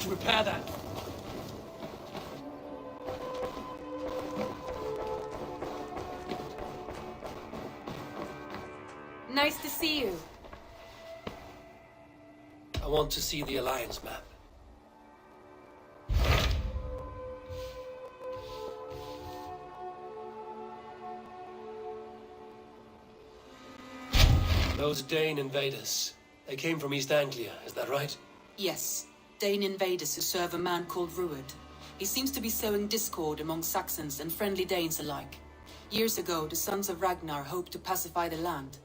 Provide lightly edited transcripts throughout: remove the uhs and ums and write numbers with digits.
to repair that. Nice to see you. I want to see the Alliance map. Those Thegn invaders. They came from East Anglia, is that right? Yes. Thegn invaders who serve a man called Ruud. He seems to be sowing discord among Saxons and friendly Danes alike. Years ago, the sons of Ragnar hoped to pacify the land.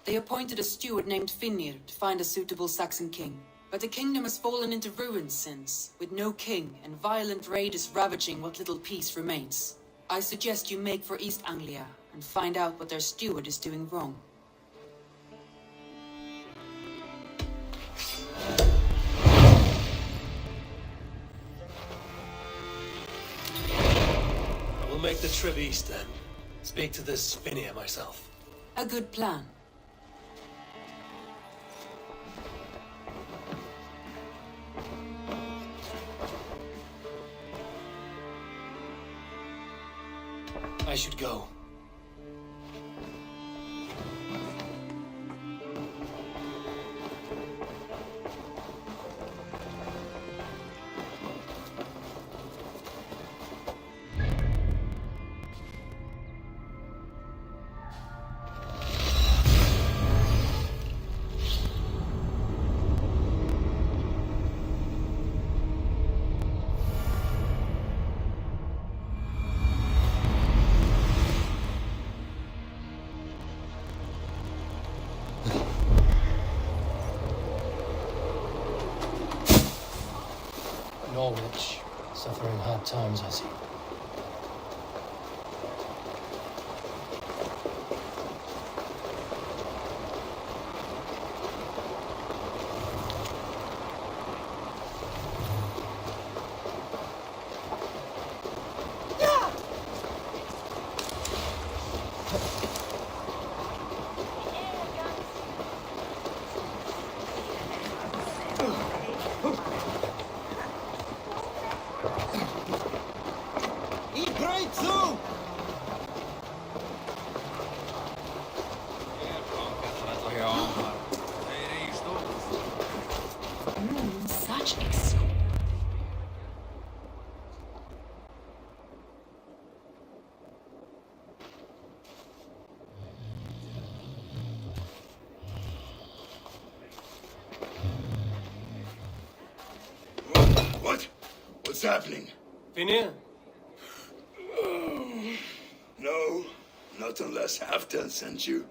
They appointed a steward named Finnir to find a suitable Saxon king. But the kingdom has fallen into ruins since, with no king and violent raiders ravaging what little peace remains. I suggest you make for East Anglia and find out what their steward is doing wrong. I will make the trip east then. Speak to this Finnir myself. A good plan. I should go. Norwich, suffering hard times, I see. What's happening? Finnir? No, not unless Halfdan sent you.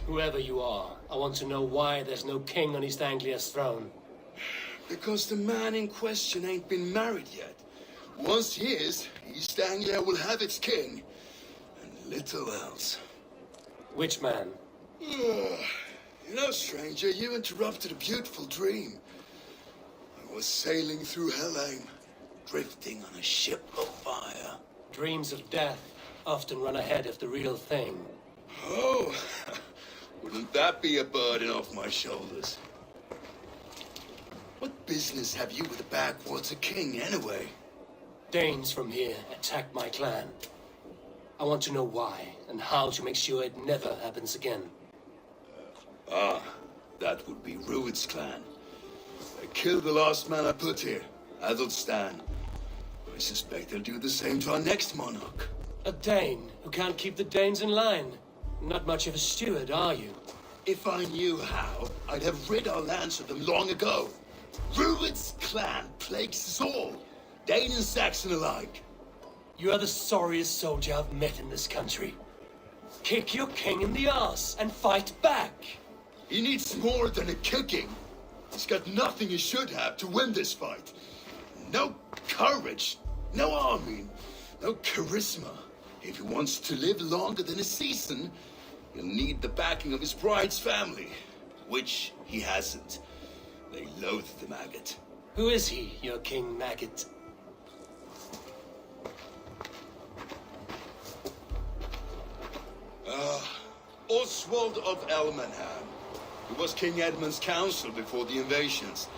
Whoever you are, I want to know why there's no king on East Anglia's throne. Because the man in question ain't been married yet. Once he is, East Anglia will have its king. And little else. Which man? You know, stranger, you interrupted a beautiful dream. I was sailing through Helheim, drifting on a ship of fire. Dreams of death often run ahead of the real thing. Oh, wouldn't that be a burden off my shoulders? What business have you with the backwater king, anyway? Danes from here attacked my clan. I want to know why, and how to make sure it never happens again. That would be Ruud's clan. They killed the last man I put here, Adelstan. I suspect they'll do the same to our next monarch. A Dane who can't keep the Danes in line. Not much of a steward, are you? If I knew how, I'd have rid our lands of them long ago. Ruud's clan plagues us all, Dane and Saxon alike. You are the sorriest soldier I've met in this country. Kick your king in the arse and fight back. He needs more than a kicking. He's got nothing he should have to win this fight. No courage, no army, no charisma. If he wants to live longer than a season, he'll need the backing of his bride's family, which he hasn't. They loathe the maggot. Who is he, your King Maggot? Oswald of Elmenham. He was King Edmund's counsel before the invasions.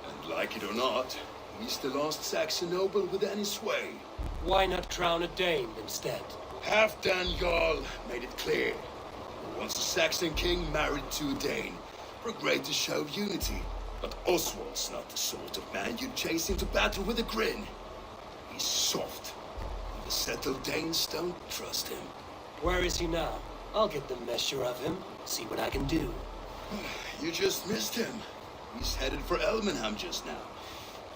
And like it or not, he's the last Saxon noble with any sway. Why not crown a Dane instead? Halfdan Jarl made it clear. He wants a Saxon king married to a Dane, for a greater show of unity. But Oswald's not the sort of man you'd chase into battle with a grin. He's soft. And the settled Danes don't trust him. Where is he now? I'll get the measure of him, see what I can do. You just missed him. He's headed for Elmenham just now,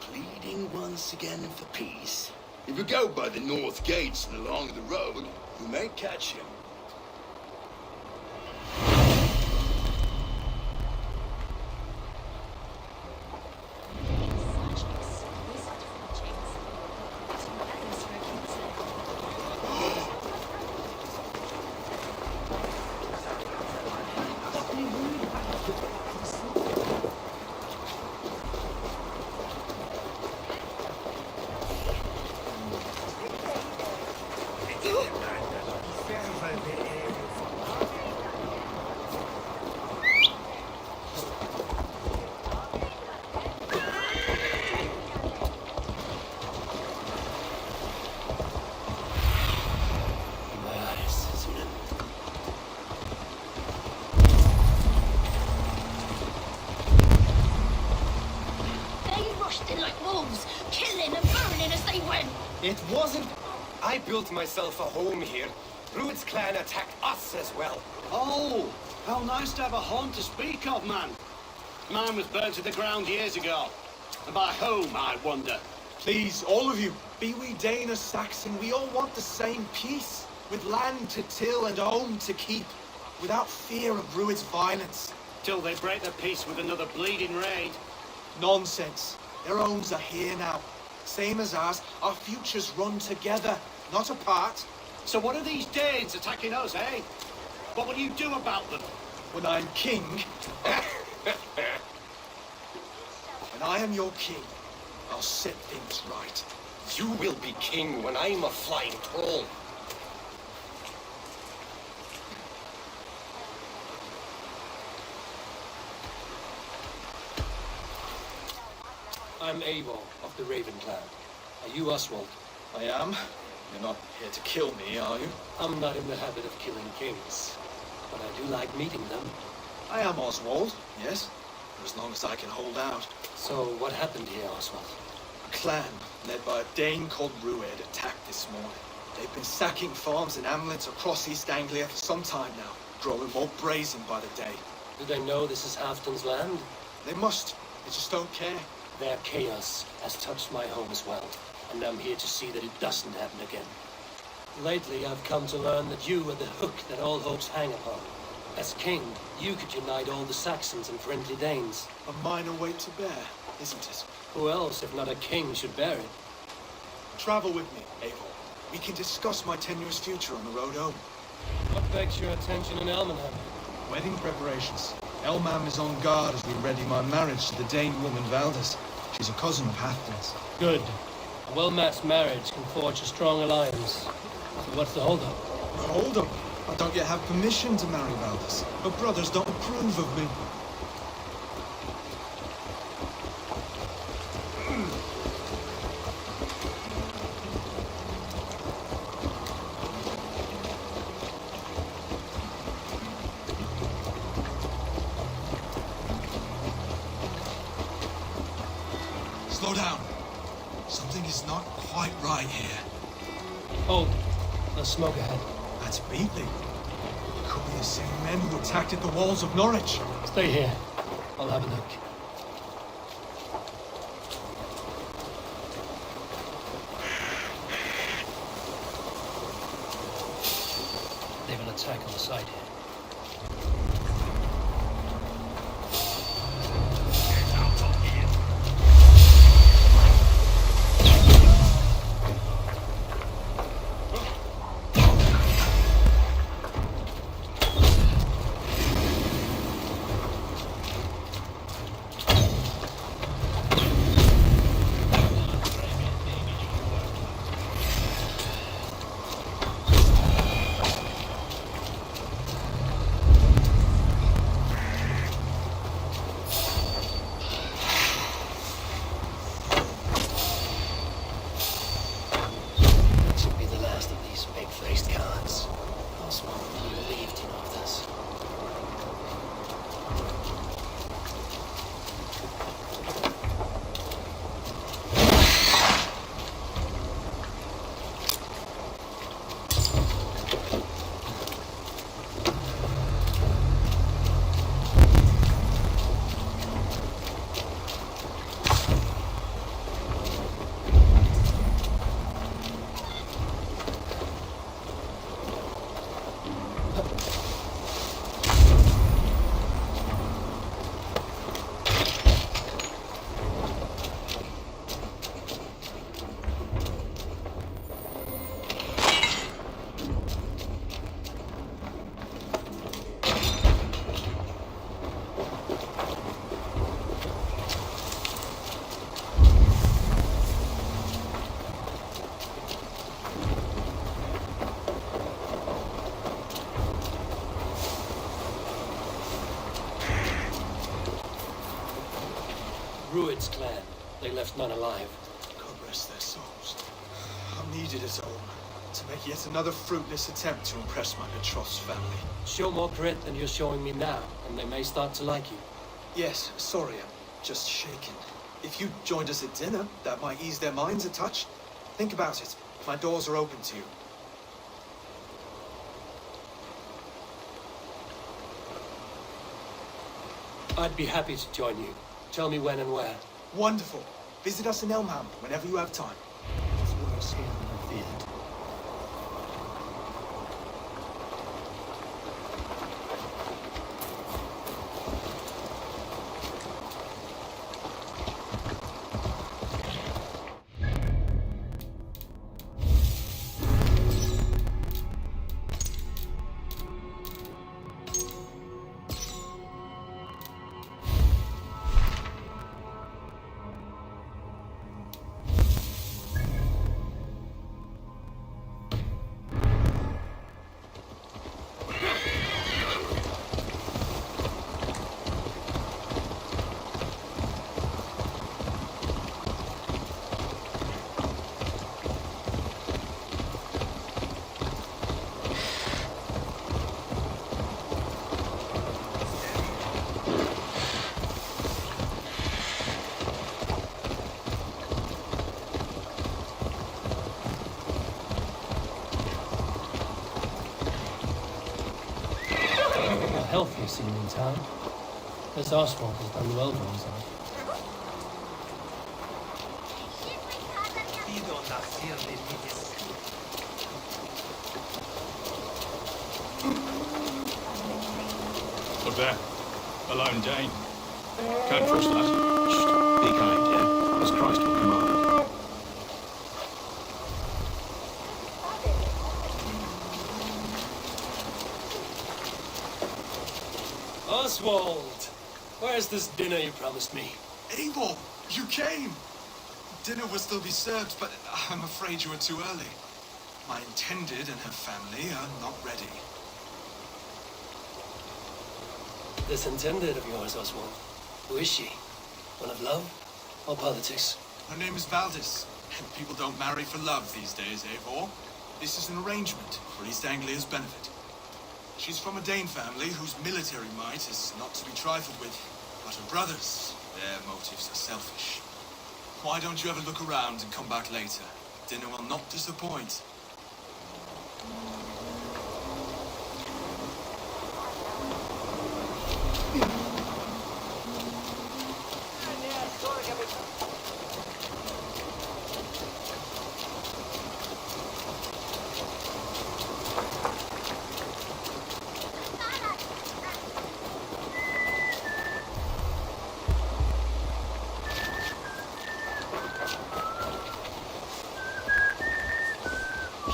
pleading once again for peace. If you go by the north gates and along the road, you may catch him. It wasn't... I built myself a home here. Rued's clan attacked us as well. Oh, how nice to have a home to speak of, man. Mine was burned to the ground years ago. And by whom, I wonder? Please, all of you, be we Dane or Saxon, we all want the same peace. With land to till and home to keep. Without fear of Rued's violence. Till they break the peace with another bleeding raid. Nonsense. Their homes are here now. Same as ours, our futures run together, not apart. So what are these Danes attacking us, eh? What will you do about them? When I'm king... when I am your king, I'll set things right. You will be king when I'm a flying troll. I'm Eivor of the Raven clan. Are you Oswald? I am. You're not here to kill me, are you? I'm not in the habit of killing kings, but I do like meeting them. I am Oswald, yes. For as long as I can hold out. So what happened here, Oswald? A clan, led by a Dane called Rued, attacked this morning. They've been sacking farms and hamlets across East Anglia for some time now, growing more brazen by the day. Do they know this is Halfdan's land? They must. They just don't care. Their chaos has touched my home as well, and I'm here to see that it doesn't happen again. Lately, I've come to learn that you are the hook that all hopes hang upon. As king, you could unite all the Saxons and friendly Danes. A minor weight to bear, isn't it? Who else, if not a king, should bear it? Travel with me, Eivor. We can discuss my tenuous future on the road home. What begs your attention in Elmenham? Wedding preparations. Elmam is on guard as we ready my marriage to the Dane woman Valdis. She's a cousin of Halfdan's. Good. A well-matched marriage can forge a strong alliance. So what's the holdup? Hold up. I don't yet have permission to marry Valdis. Her brothers don't approve of me. Slow down. Something is not quite right here. Hold. There's smoke ahead. That's Beatley. Could be the same men who attacked at the walls of Norwich. Stay here. I'll have a look. They will attack on the side here. Rued's clan. They left none alive. God rest their souls. I'm needed at home to make yet another fruitless attempt to impress my betrothed's family. Show more grit than you're showing me now, and they may start to like you. Yes, sorry, I'm just shaken. If you joined us at dinner, that might ease their minds a touch. Think about it. My doors are open to you. I'd be happy to join you. Tell me when and where. Wonderful. Visit us in Elmham whenever you have time. It's worse here than I feared. Healthier scene in town. This Oswald has done well for himself. Look there. A lone Dane. Can't trust that. Shh. Be kind, yeah? As Christ will command. Oswald! Where's this dinner you promised me? Eivor, you came! Dinner will still be served, but I'm afraid you were too early. My intended and her family are not ready. This intended of yours, Oswald. Who is she? One of love or politics? Her name is Valdis, and people don't marry for love these days, Eivor. This is an arrangement for East Anglia's benefit. She's from a Dane family whose military might is not to be trifled with. But her brothers, their motives are selfish. Why don't you have a look around and come back later? Dinner will not disappoint.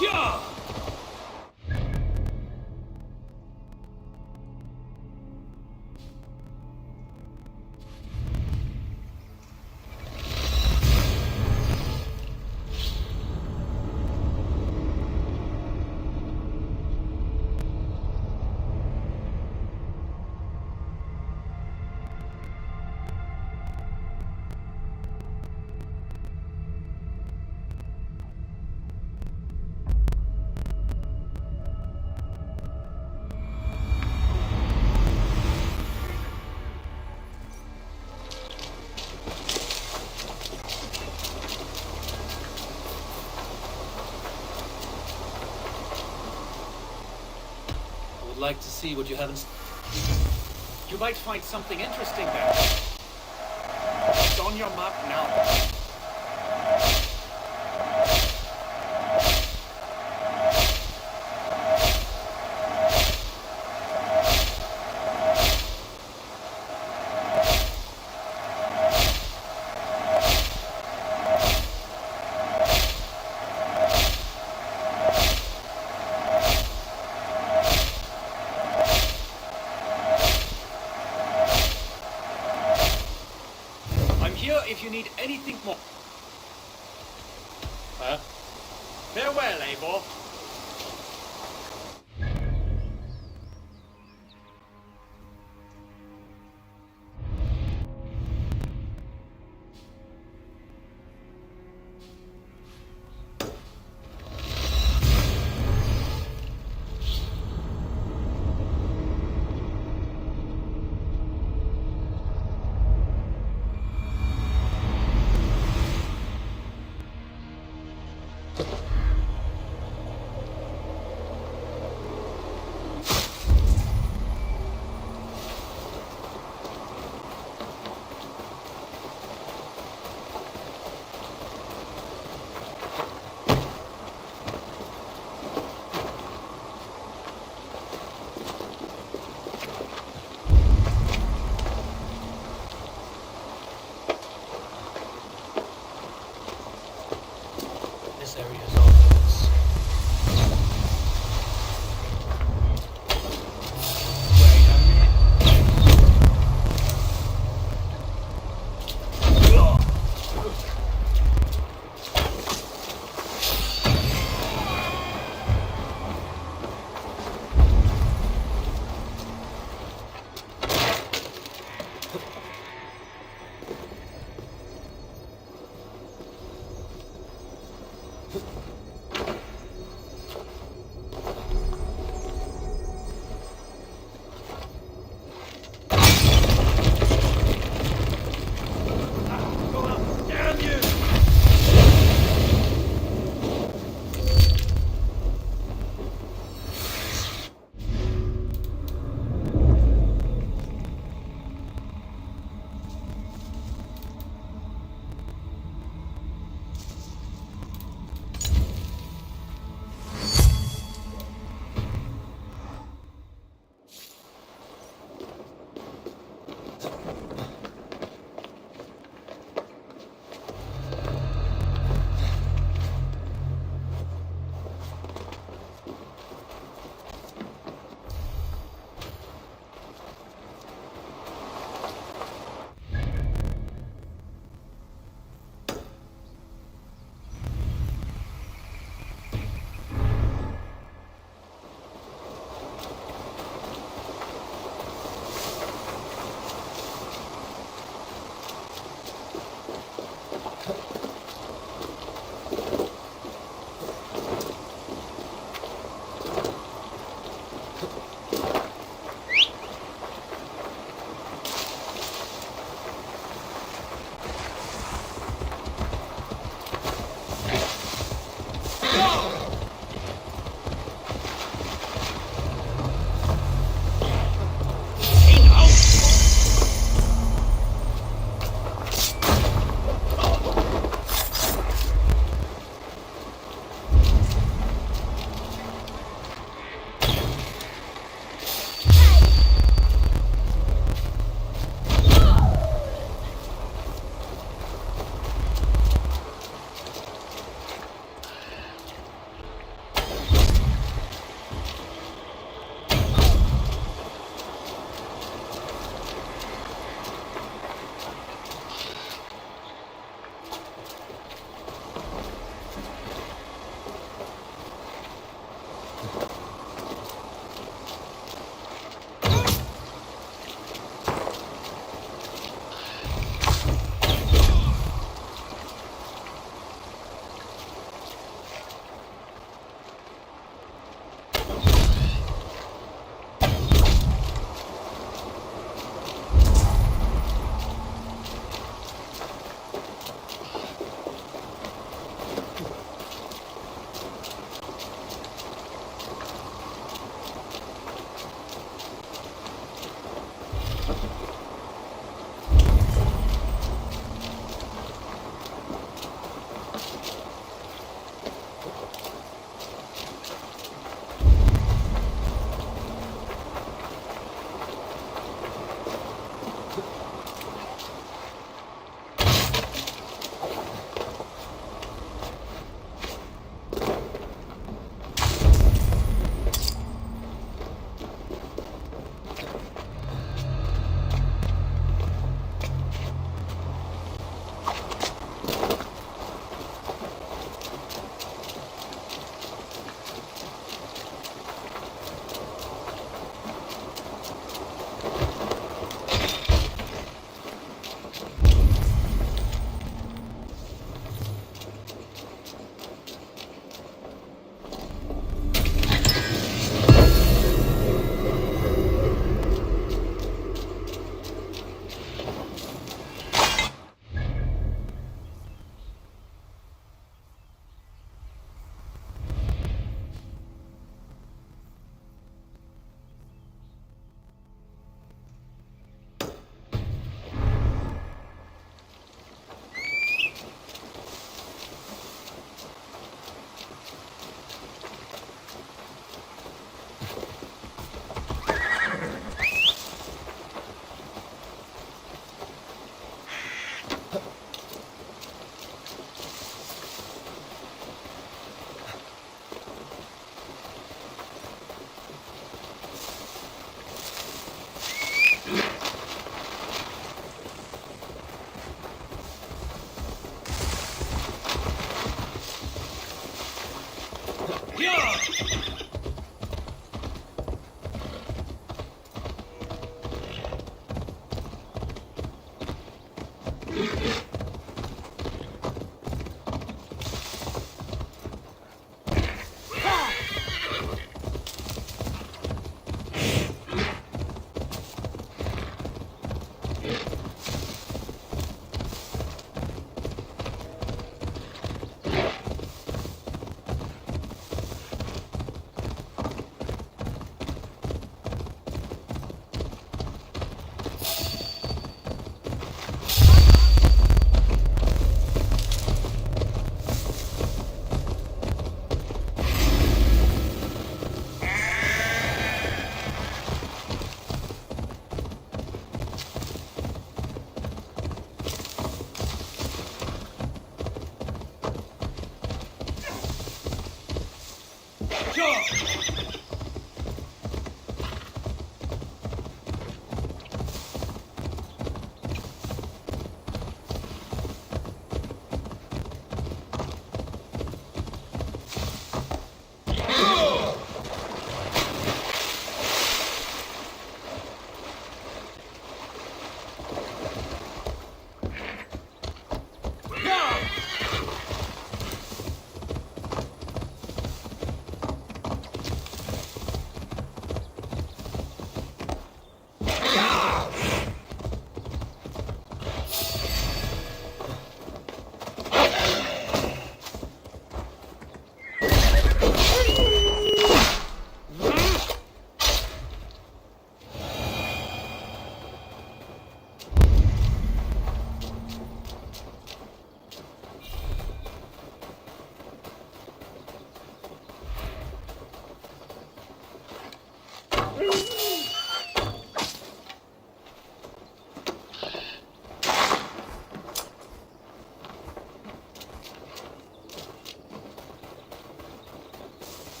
Yeah! Like to see what you haven't. You might find something interesting there. It's on your map now. If you need anything more. Farewell, Eivor. This area is all roads.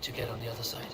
To get on the other side.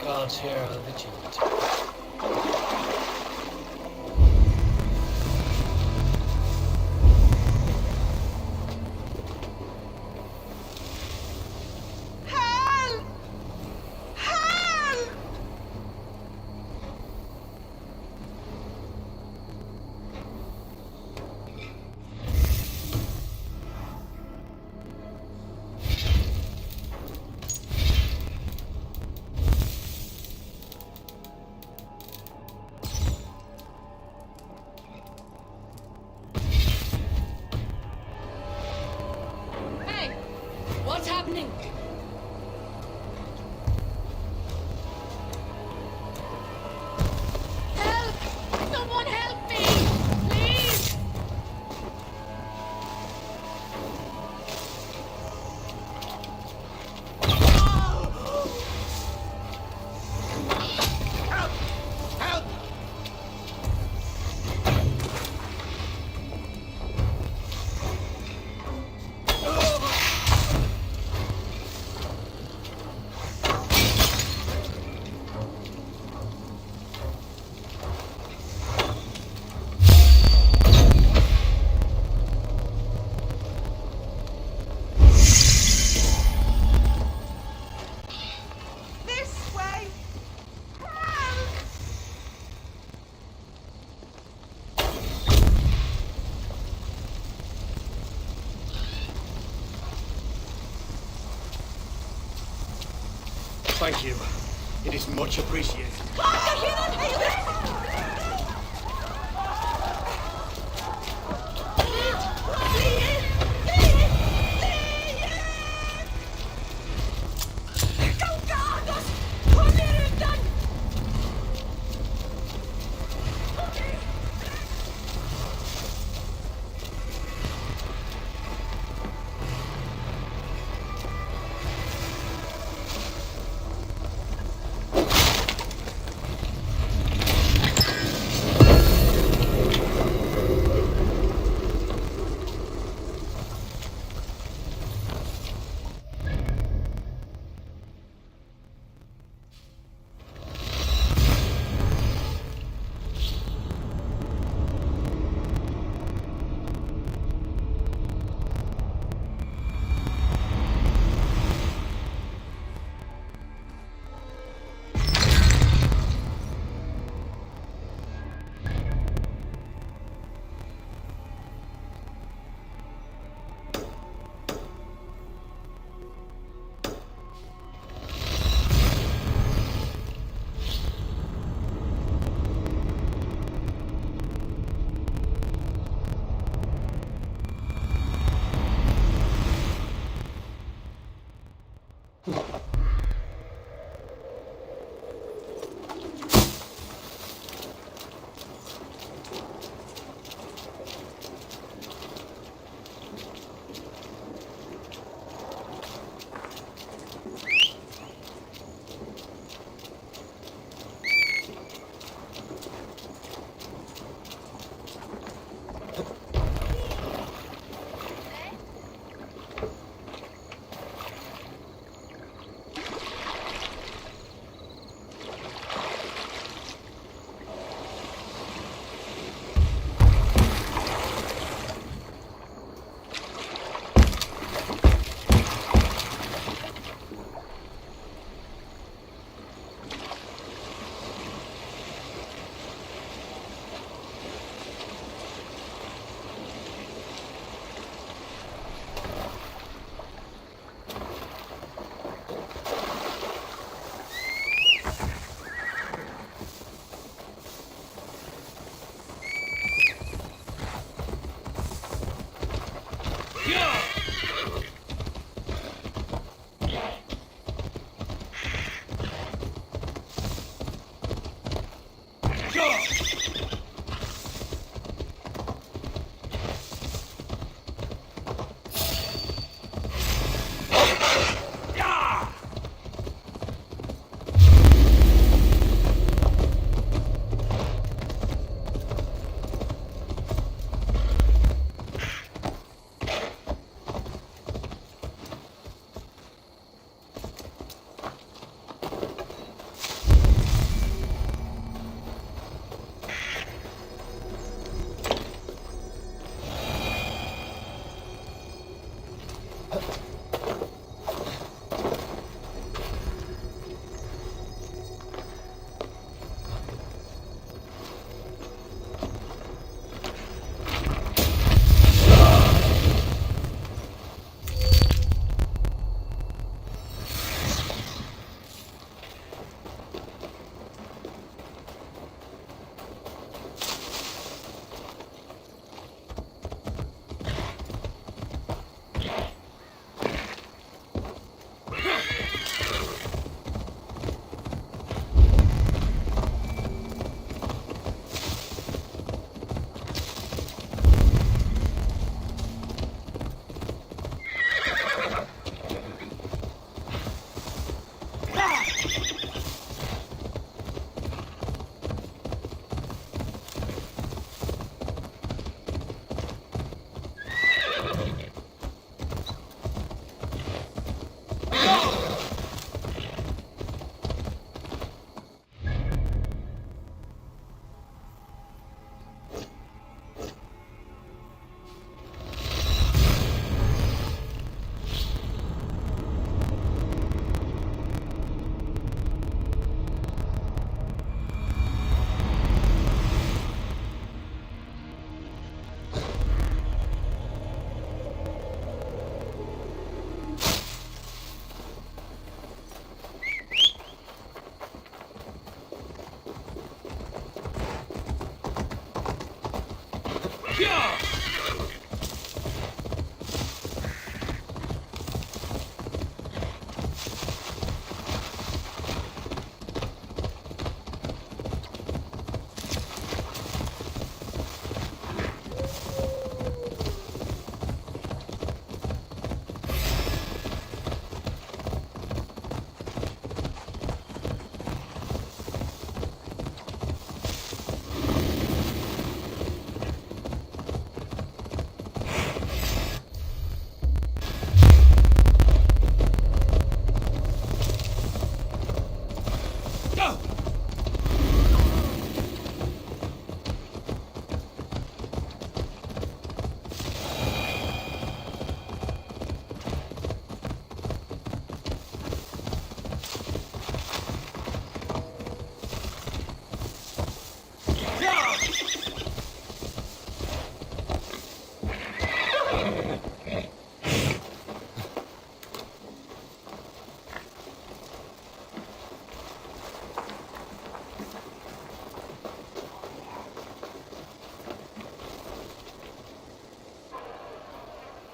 Guards here are vigilant. What's happening? Help! Someone help me! Please! Help! Help! Thank you. It is much appreciated.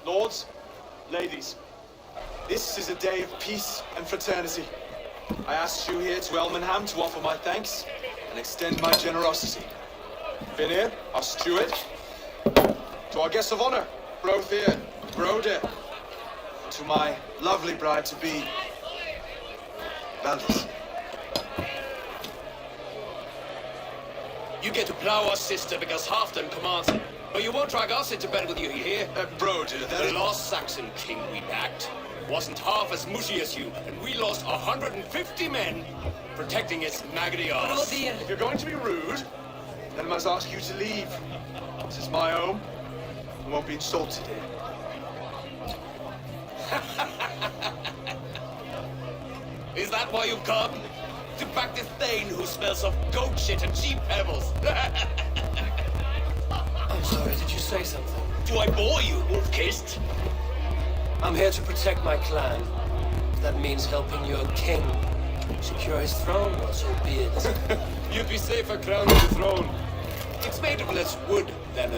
Lords, ladies, this is a day of peace and fraternity. I asked you here to Elmenham to offer my thanks and extend my generosity. Vinir, our steward, to our guests of honor, Brothir, Broder, and to my lovely bride-to-be, Valdis. You get to plow our sister because half them commands it. But you won't drag us into bed with you, you hear? Broder, that The is... lost Saxon king we backed wasn't half as mushy as you, and we lost 150 men protecting its maggoty arse. If you're going to be rude, then I must ask you to leave. This is my home. I won't be insulted here. Is that why you've come? To back this Thegn who smells of goat shit and cheap pebbles? I'm sorry, did you say something? Do I bore you, wolf-kissed? I'm here to protect my clan. If that means helping your king secure his throne, well, so be it. You'd be safer crowned the throne. It's made of less wood than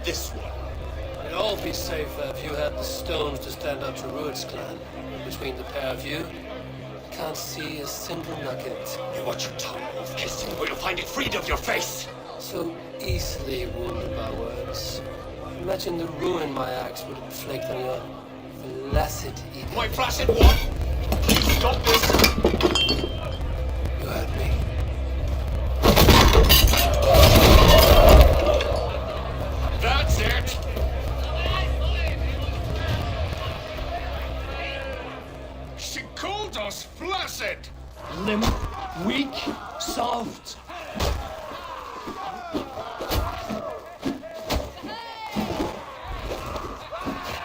this one. It'd all be safer if you had the stones to stand up to Rued's clan. Between the pair of you, can't see a single nugget. You watch your tongue, wolf-kissed, or you'll find it freed of your face. So easily wounded by words. Imagine the ruin my axe would inflict on your flaccid ego. My flaccid what? Please stop this! You heard me. That's it! She called us flaccid! Limp, weak, soft.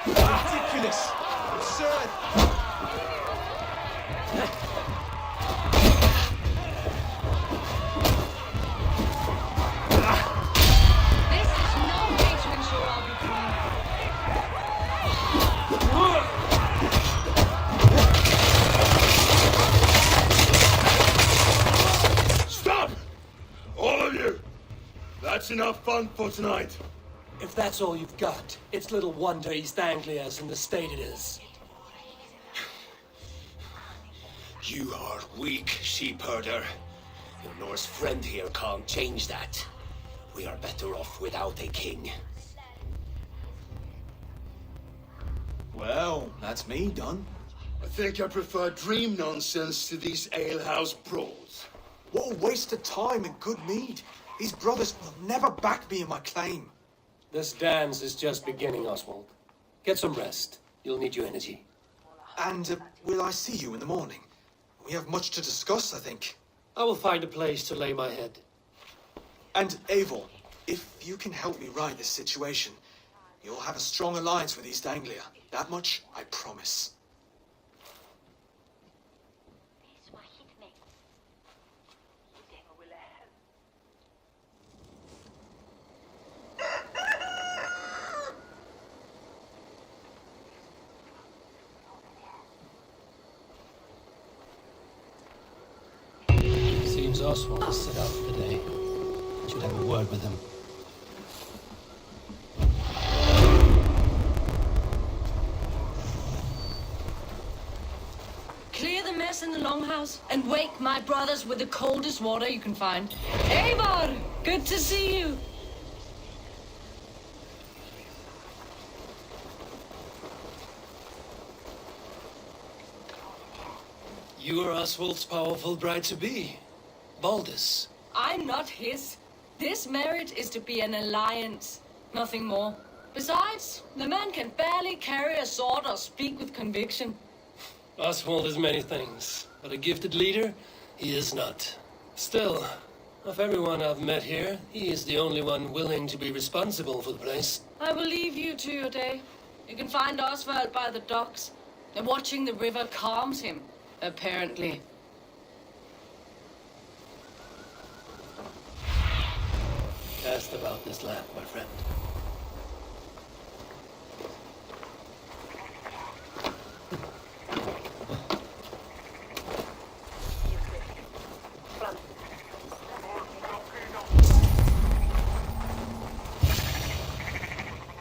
Ridiculous! Absurd! This is no way to ensure I'll be clean. Stop! All of you! That's enough fun for tonight. If that's all you've got, it's little wonder East Anglia's in the state it is. You are weak, sheep herder. Your Norse friend here can't change that. We are better off without a king. Well, that's me done. I think I prefer dream nonsense to these alehouse brawls. What a waste of time and good mead. These brothers will never back me in my claim. This dance is just beginning, Oswald. Get some rest. You'll need your energy. And will I see you in the morning? We have much to discuss, I think. I will find a place to lay my head. And Eivor, if you can help me ride this situation, you'll have a strong alliance with East Anglia. That much, I promise. Seems Oswald is set out for the day. Should have a word with him. Clear the mess in the longhouse and wake my brothers with the coldest water you can find. Eivor, good to see you. You are Oswald's powerful bride-to-be, Baldus. I'm not his. This marriage is to be an alliance, nothing more. Besides, the man can barely carry a sword or speak with conviction. Oswald is many things, but a gifted leader, he is not. Still, of everyone I've met here, he is the only one willing to be responsible for the place. I will leave you to your day. You can find Oswald by the docks. And watching the river calms him, apparently. Cast about this land, my friend.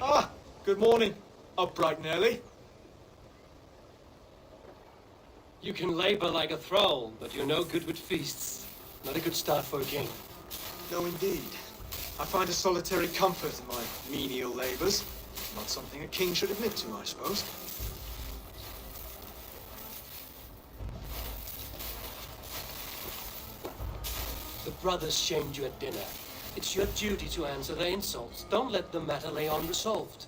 Ah, good morning. Up bright and early. You can labor like a thrall, but you're no good with feasts. Not a good start for a king. No, indeed. I find a solitary comfort in my menial labors. Not something a king should admit to, I suppose. The brothers shamed you at dinner. It's your duty to answer their insults. Don't let the matter lay unresolved.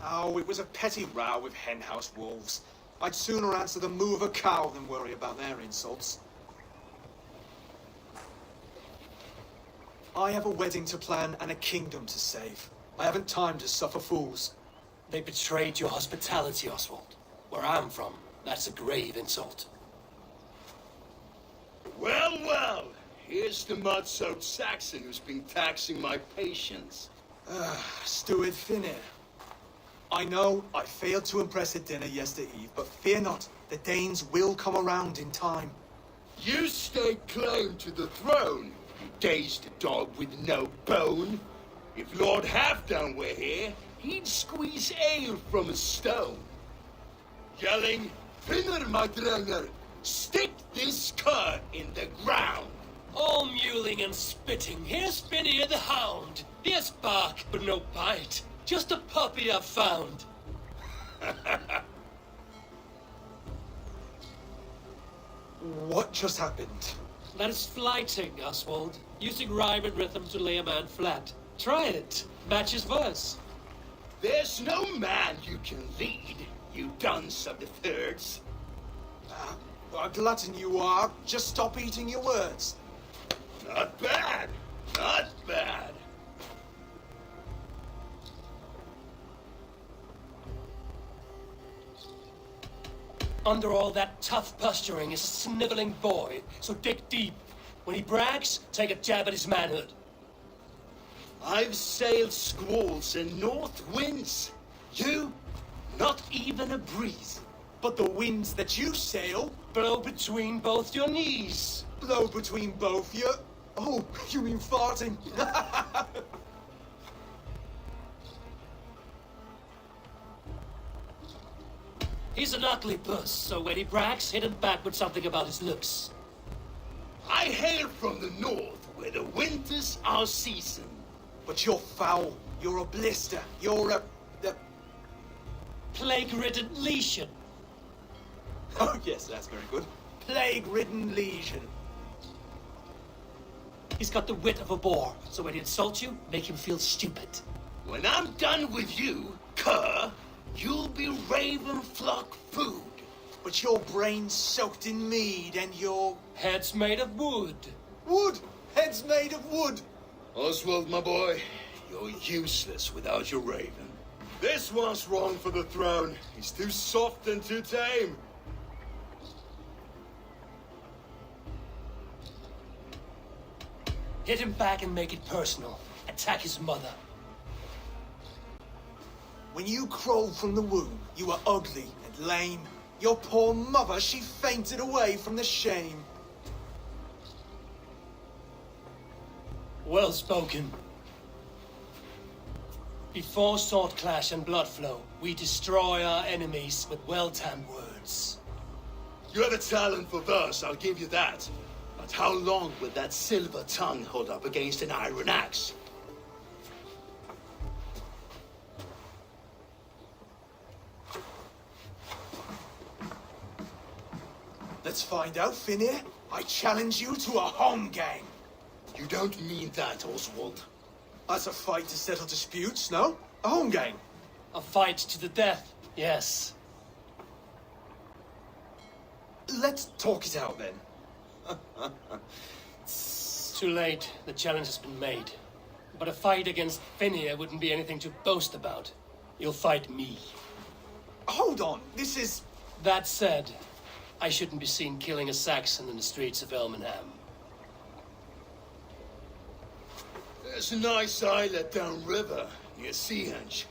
Oh, it was a petty row with henhouse wolves. I'd sooner answer the moo of a cow than worry about their insults. I have a wedding to plan and a kingdom to save. I haven't time to suffer fools. They betrayed your hospitality, Oswald. Where I'm from, that's a grave insult. Well, well. Here's the mud-soaked Saxon who's been taxing my patience. Steward Finir. I know I failed to impress at dinner yesterday eve, but fear not, the Danes will come around in time. You stake claim to the throne, you dazed dog with no bone. If Lord Halfdan were here, he'd squeeze ale from a stone. Yelling, Finner, my drenger, stick this cur in the ground. All mewling and spitting. Here's Finnear the hound. Here's bark, but no bite. Just a puppy I've found. What just happened? That is flighting, Oswald. Using rhyme and rhythm to lay a man flat. Try it. Match his verse. There's no man you can lead, you dunce of the thirds. A glutton you are. Just stop eating your words. Not bad. Not bad. Under all that tough posturing is a sniveling boy, so dig deep. When he brags, take a jab at his manhood. I've sailed squalls and north winds. You, not even a breeze. But the winds that you sail Blow between both your knees. blow between both your... Oh, you mean farting? He's an ugly puss, so when he brags, hit him back with something about his looks. I hail from the north, where the winters are season. But you're foul. You're a blister. You're a... Plague-ridden lesion. Oh, yes, that's very good. Plague-ridden legion. He's got the wit of a boar, so when he insults you, make him feel stupid. When I'm done with you, cur, you'll be raven flock food. But your brain's soaked in mead and your... Head's made of wood. Wood! Head's made of wood! Oswald, my boy, you're useless without your raven. This one's wrong for the throne. He's too soft and too tame. Hit him back and make it personal. Attack his mother. When you crawled from the womb, you were ugly and lame. Your poor mother, she fainted away from the shame. Well spoken. Before sword clash and blood flow, we destroy our enemies with well-timed words. You have a talent for verse, I'll give you that. But how long will that silver tongue hold up against an iron axe? Let's find out, Finir. I challenge you to a home game. You don't mean that, Oswald. That's a fight to settle disputes, no? A home game. A fight to the death, yes. Let's talk it out then. Too late. The challenge has been made. But a fight against Finnear wouldn't be anything to boast about. You'll fight me. Hold on, this is... That said, I shouldn't be seen killing a Saxon in the streets of Elmenham. There's a nice islet downriver, near Seahenge.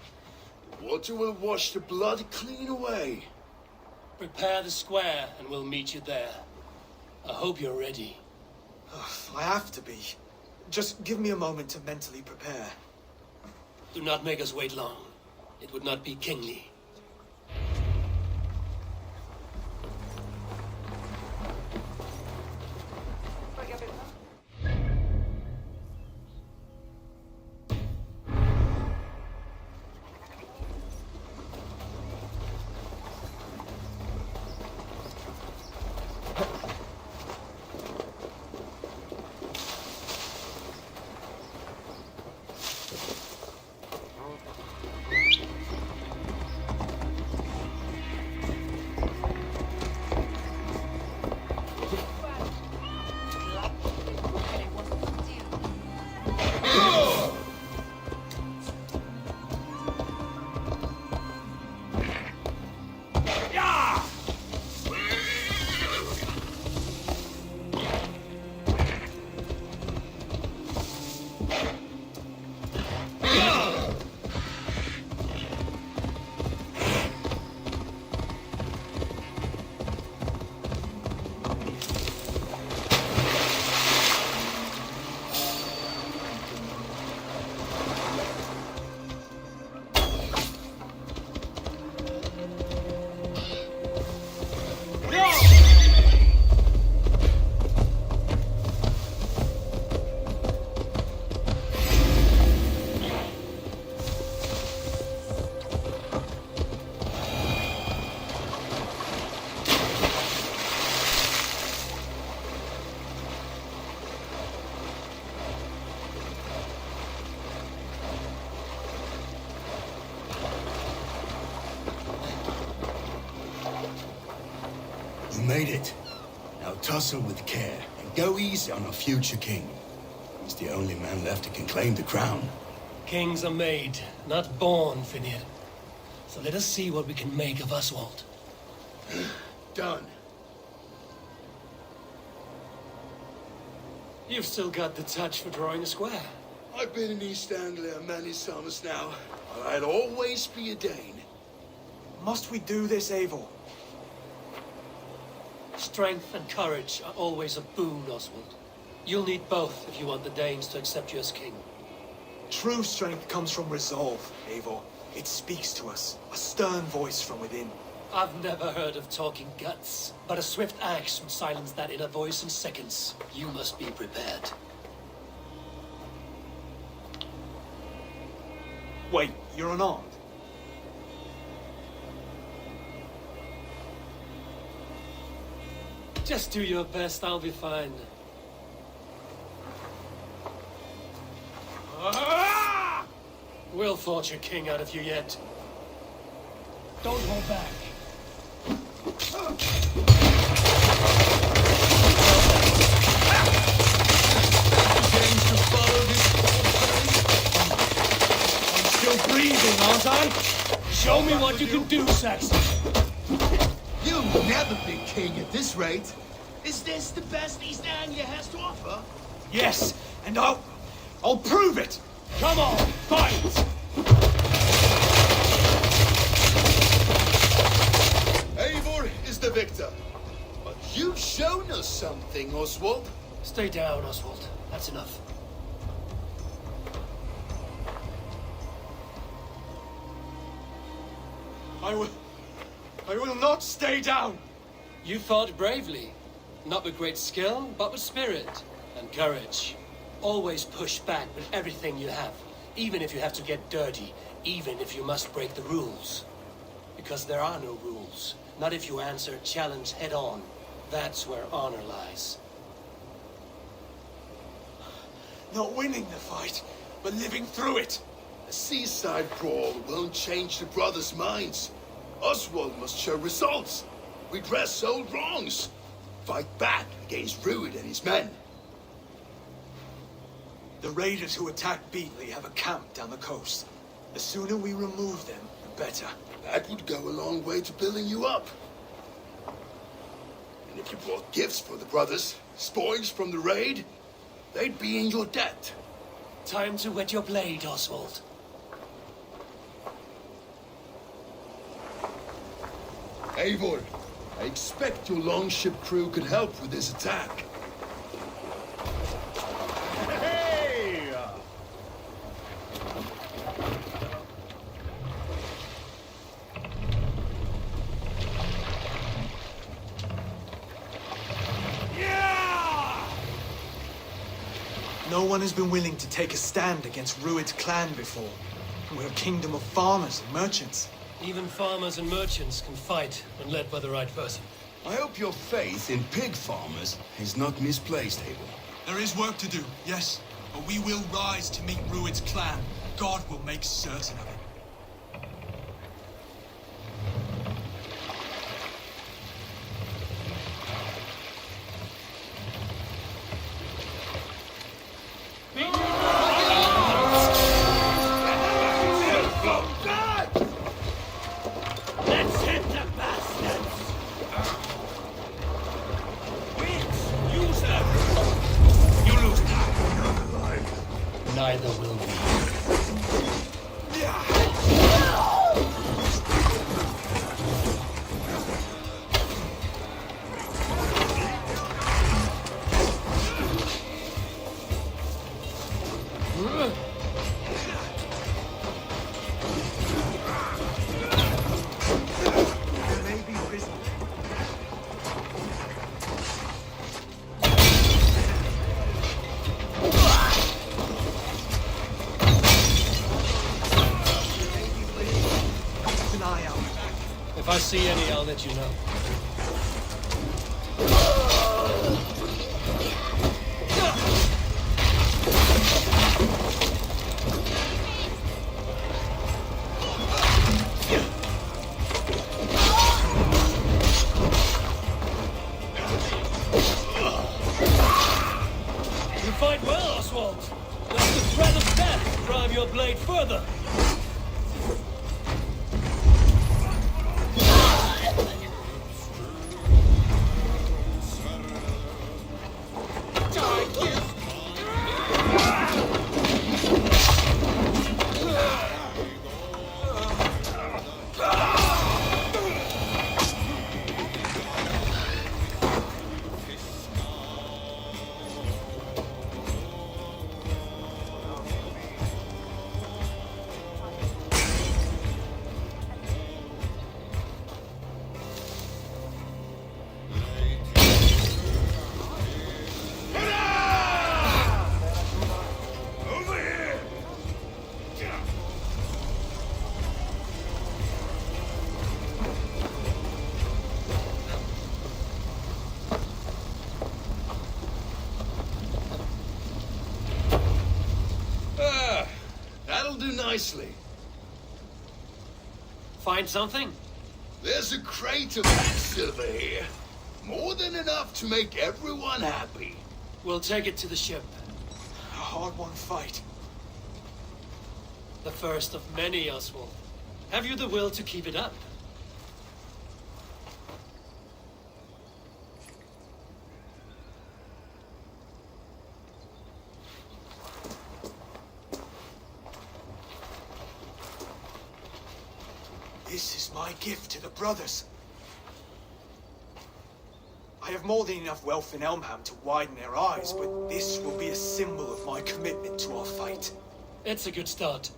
The water will wash the blood clean away. Prepare the square, and we'll meet you there. I hope you're ready. I have to be. Just give me a moment to mentally prepare. Do not make us wait long. It would not be kingly. You made it. Now tussle with care and go easy on our future king. He's the only man left who can claim the crown. Kings are made, not born, Finir. So let us see what we can make of Oswald. Done. You've still got the touch for drawing a square. I've been in East Anglia many summers now, but I'll always be a Dane. Must we do this, Eivor? Strength and courage are always a boon, Oswald. You'll need both if you want the Danes to accept you as king. True strength comes from resolve, Eivor. It speaks to us, a stern voice from within. I've never heard of talking guts, but a swift axe would silence that inner voice in seconds. You must be prepared. Wait, you're unarmed? Just do your best, I'll be fine. We'll forge your king out of you yet. Don't hold back. I'm still breathing, aren't I? Show me what you can do, Saxon. You'll never be king at this rate. Is this the best East Anglia has to offer? Yes, and I'll prove it. Come on, fight! Eivor is the victor. But you've shown us something, Oswald. Stay down, Oswald. That's enough. I will not stay down. You fought bravely. Not with great skill, but with spirit and courage. Always push back with everything you have. Even if you have to get dirty. Even if you must break the rules. Because there are no rules. Not if you answer a challenge head on. That's where honor lies. Not winning the fight, but living through it. A seaside brawl won't change the brothers' minds. Oswald must show results. Redress old wrongs. Fight back against Ruud and his men. The raiders who attacked Beatley have a camp down the coast. The sooner we remove them, the better. That would go a long way to building you up. And if you brought gifts for the brothers, spoils from the raid, they'd be in your debt. Time to wet your blade, Oswald. Eivor, I expect your longship crew could help with this attack. Hey! one has been willing to take a stand against Rued's clan before. We're a kingdom of farmers and merchants. Even farmers and merchants can fight when led by the right person. I hope your faith in pig farmers is not misplaced, Eivor. There is work to do, yes, but we will rise to meet Rued's clan. God will make certain of it. Let's hit the bastards! Use them! You lose time. Neither will we. If I see any, I'll let you know. You fight well, Oswald. Let the threat of death drive your blade further. That'll do nicely. Find something? There's a crate of that silver here. More than enough to make everyone happy. We'll take it to the ship. A hard-won fight. The first of many, Oswald. Have you the will to keep it up? This is my gift to the brothers. I have more than enough wealth in Elmham to widen their eyes, but this will be a symbol of my commitment to our fight. It's a good start.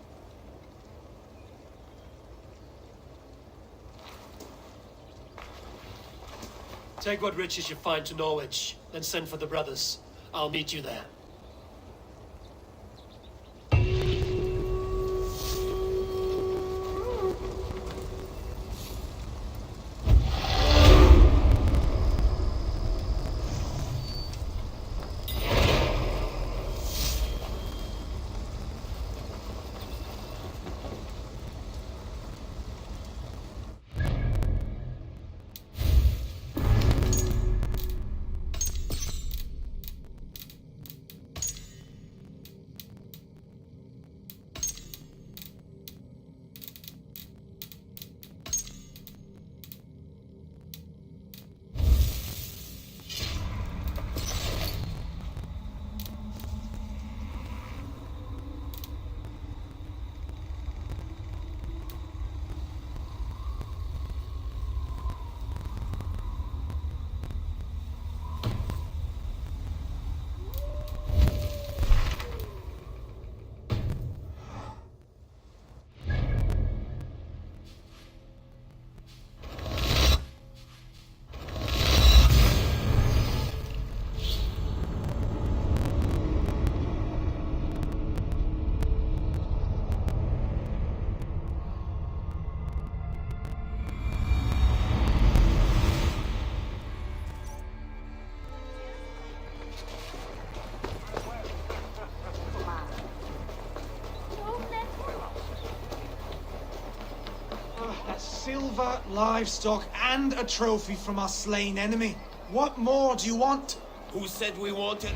Take what riches you find to Norwich, then send for the brothers. I'll meet you there. silver, livestock, and a trophy from our slain enemy. What more do you want? Who said we wanted?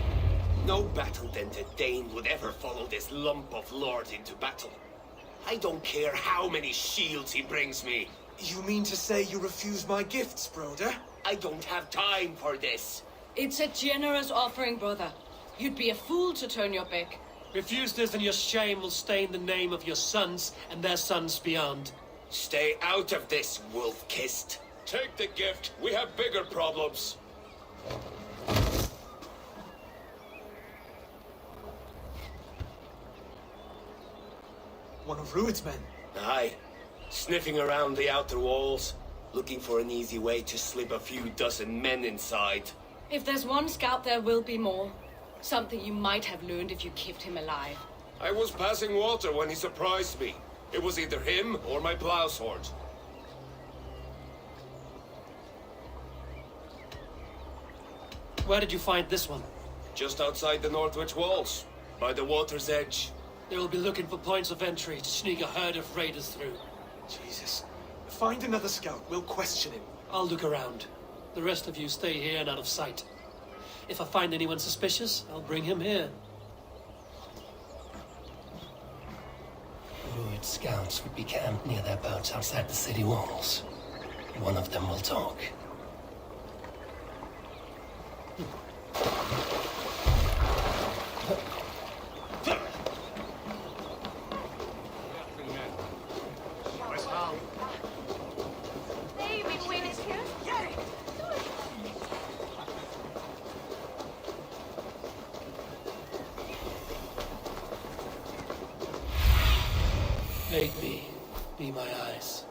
No battle-dented Thegn would ever follow this lump of lord into battle. I don't care how many shields he brings me. You mean to say you refuse my gifts, brother? I don't have time for this. It's a generous offering, brother. You'd be a fool to turn your back. Refuse this and your shame will stain the name of your sons and their sons beyond. Stay out of this, wolf-kissed. Take the gift. We have bigger problems. One of Rued's men. Aye. Sniffing around the outer walls, looking for an easy way to slip a few dozen men inside. If there's one scout, there will be more. Something you might have learned if you kept him alive. I was passing water when he surprised me. It was either him or my plow sword. Where did you find this one? Just outside the Northwich walls, by the water's edge. They will be looking for points of entry to sneak a herd of raiders through. Jesus. Find another scout. We'll question him. I'll look around. The rest of you stay here and out of sight. If I find anyone suspicious, I'll bring him here. Rued scouts would be camped near their boats outside the city walls. One of them will talk. Aid me. Be my eyes.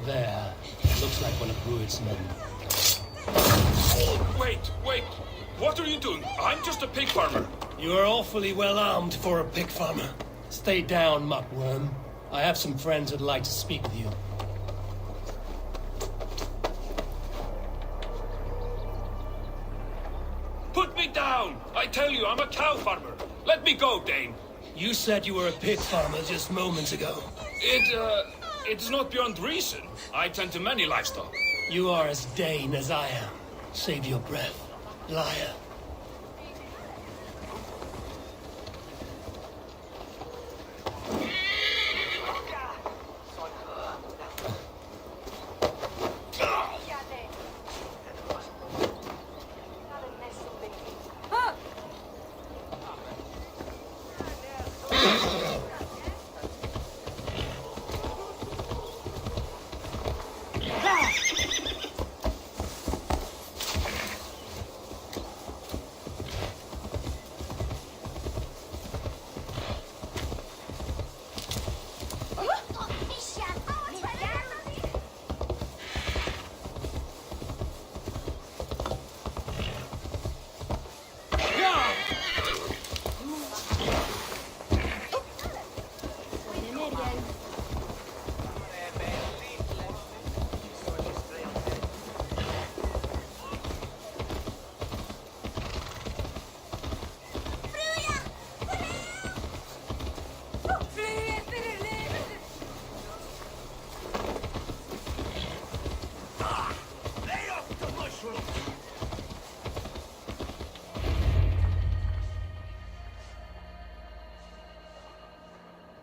There. Looks like one of Rued's men. Wait! What are you doing? I'm just a pig farmer. You are awfully well armed for a pig farmer. Stay down, muckworm. I have some friends who'd like to speak with you. Put me down! I tell you, I'm a cow farmer. Let me go, Thegn. You said you were a pig farmer just moments ago. It's not beyond reason. I tend to many livestock. You are as Thegn as I am. Save your breath, liar.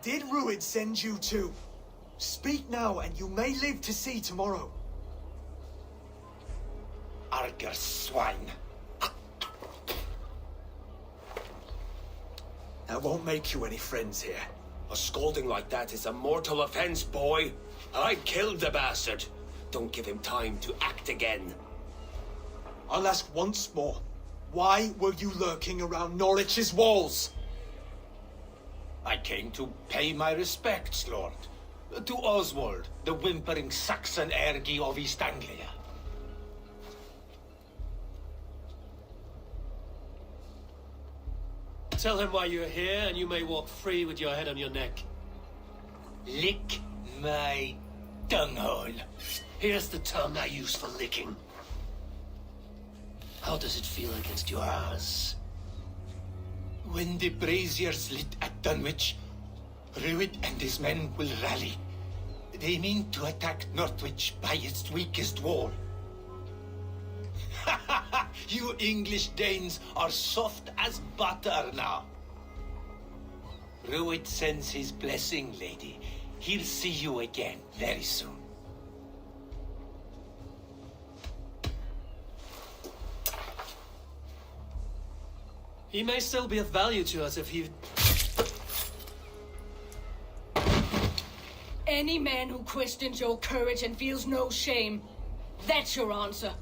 Did Rued send you too? Speak now, and you may live to see tomorrow. Arger swine. That won't make you any friends here. A scolding like that is a mortal offense, boy. I killed the bastard. Don't give him time to act again. I'll ask once more. Why were you lurking around Norwich's walls? I came to pay my respects, Lord. To Oswald, the whimpering Saxon ergi of East Anglia. Tell him why you're here, and you may walk free with your head on your neck. Lick my dunghole. Here's the tongue I use for licking. How does it feel against your ass? When the braziers lit at Dunwich, Rued and his men will rally. They mean to attack Northwich by its weakest wall. You English Danes are soft as butter now. Rued sends his blessing, lady. He'll see you again very soon. He may still be of value to us if he... Any man who questions your courage and feels no shame, that's your answer.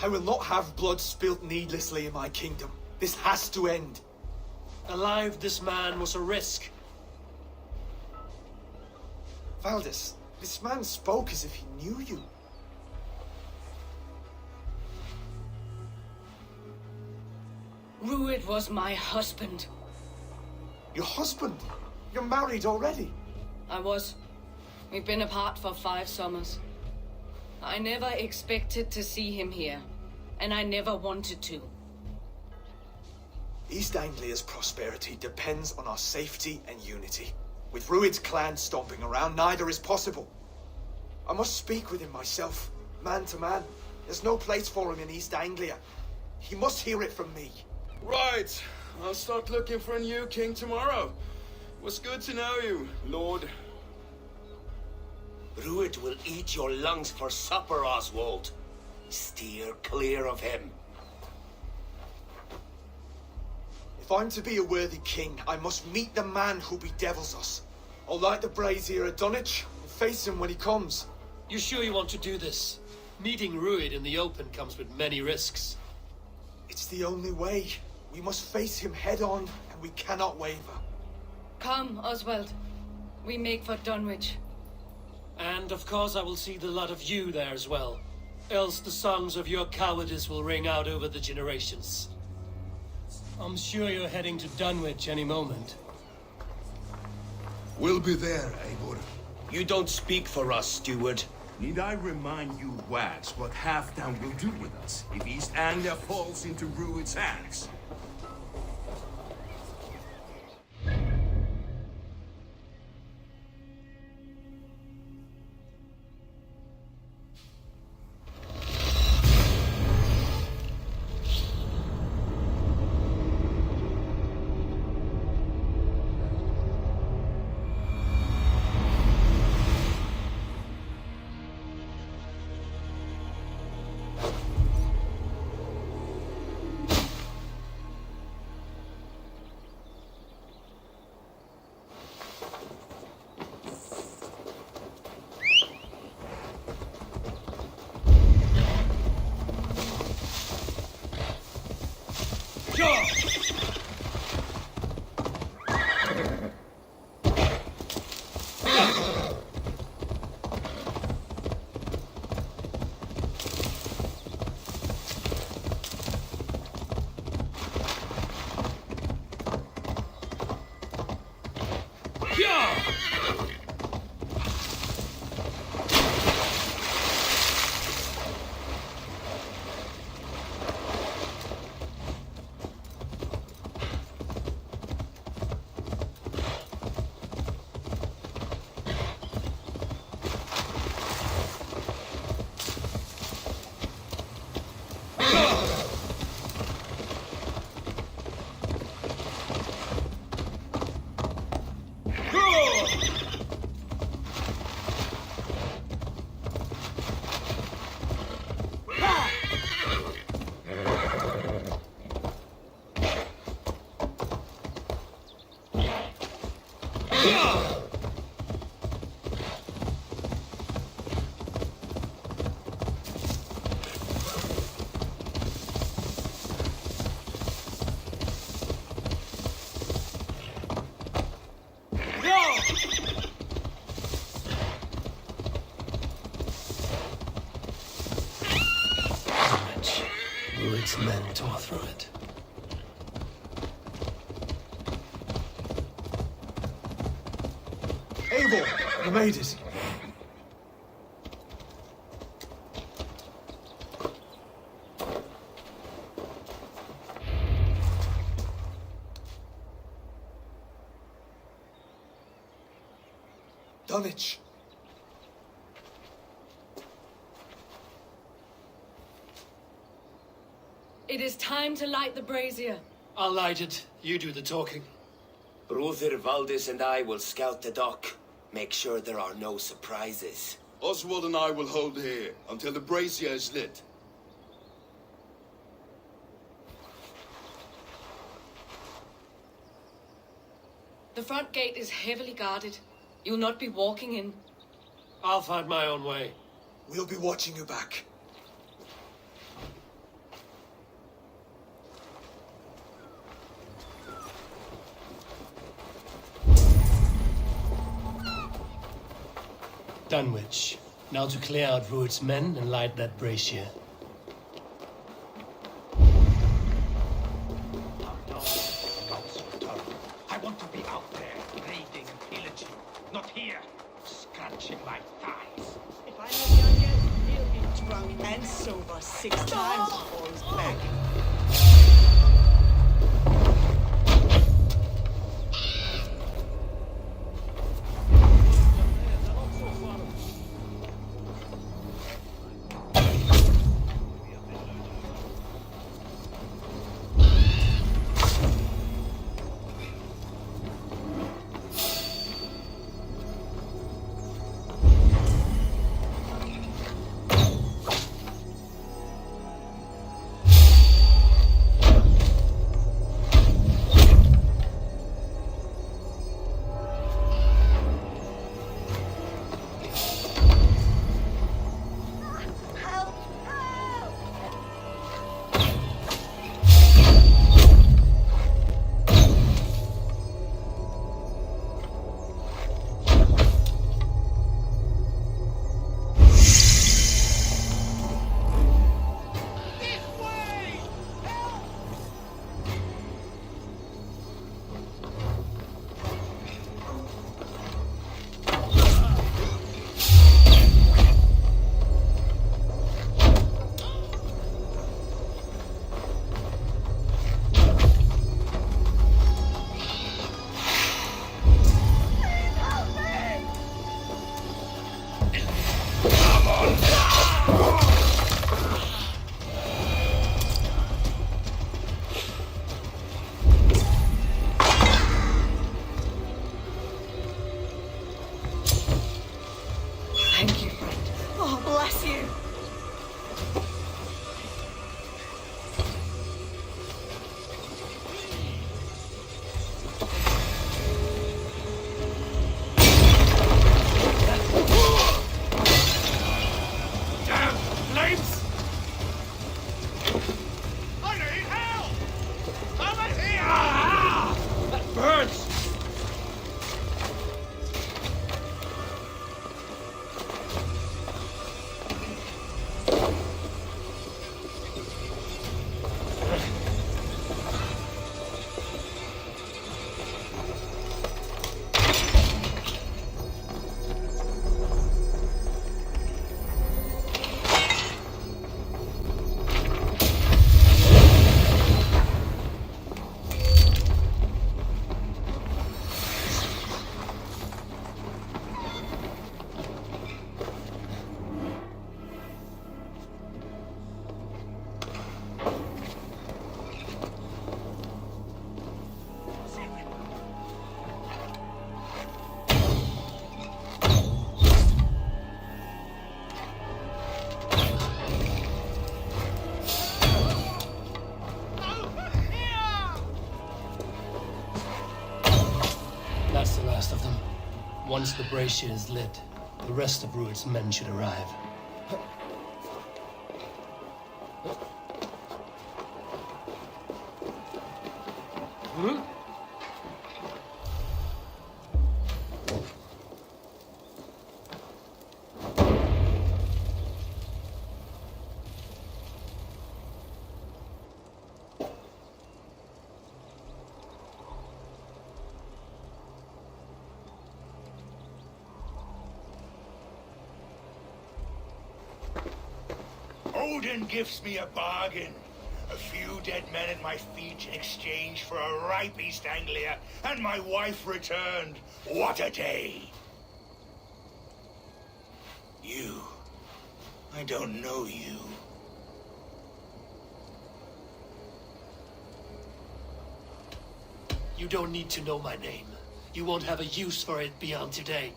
I will not have blood spilt needlessly in my kingdom. This has to end. Alive, this man was a risk. Valdis, this man spoke as if he knew you. Rued was my husband. Your husband? You're married already? I was. We've been apart for 5 summers. I never expected to see him here, and I never wanted to. East Anglia's prosperity depends on our safety and unity. With Rued's clan stomping around, neither is possible. I must speak with him myself, man to man. There's no place for him in East Anglia. He must hear it from me. Right. I'll start looking for a new king tomorrow. It was good to know you, Lord. Rued will eat your lungs for supper, Oswald. Steer clear of him. If I'm to be a worthy king, I must meet the man who bedevils us. I'll light the brazier at Dunwich and face him when he comes. You sure you want to do this? Meeting Rued in the open comes with many risks. It's the only way. We must face him head on, and we cannot waver. Come, Oswald. We make for Dunwich. And of course I will see the lot of you there as well. Else the songs of your cowardice will ring out over the generations. I'm sure you're heading to Dunwich any moment. We'll be there, Eivor. You don't speak for us, steward. Need I remind you wags what Halfdown will do with us if East Anglia falls into Rued's hands? Rued's men tore through it. Eivor, you made it. Dunwich. It is time to light the brazier. I'll light it. You do the talking. Brother Valdis and I will scout the dock. Make sure there are no surprises. Oswald and I will hold here until the brazier is lit. The front gate is heavily guarded. You'll not be walking in. I'll find my own way. We'll be watching you back. Dunwich. Now to clear out Rued's men and light that brazier. I want to be out there, raiding and pillaging, not here, scratching my thighs. If I have younger, he'll be drunk and sober 6 times before he's back. Thank you, friend. Oh, bless you. Damn flames! I need help! Over here! That burns! That's the last of them. Once the brazier is lit, the rest of Rued's men should arrive. Odin gives me a bargain. A few dead men at my feet in exchange for a ripe East Anglia, and my wife returned. What a day! You. I don't know you. You don't need to know my name. You won't have a use for it beyond today.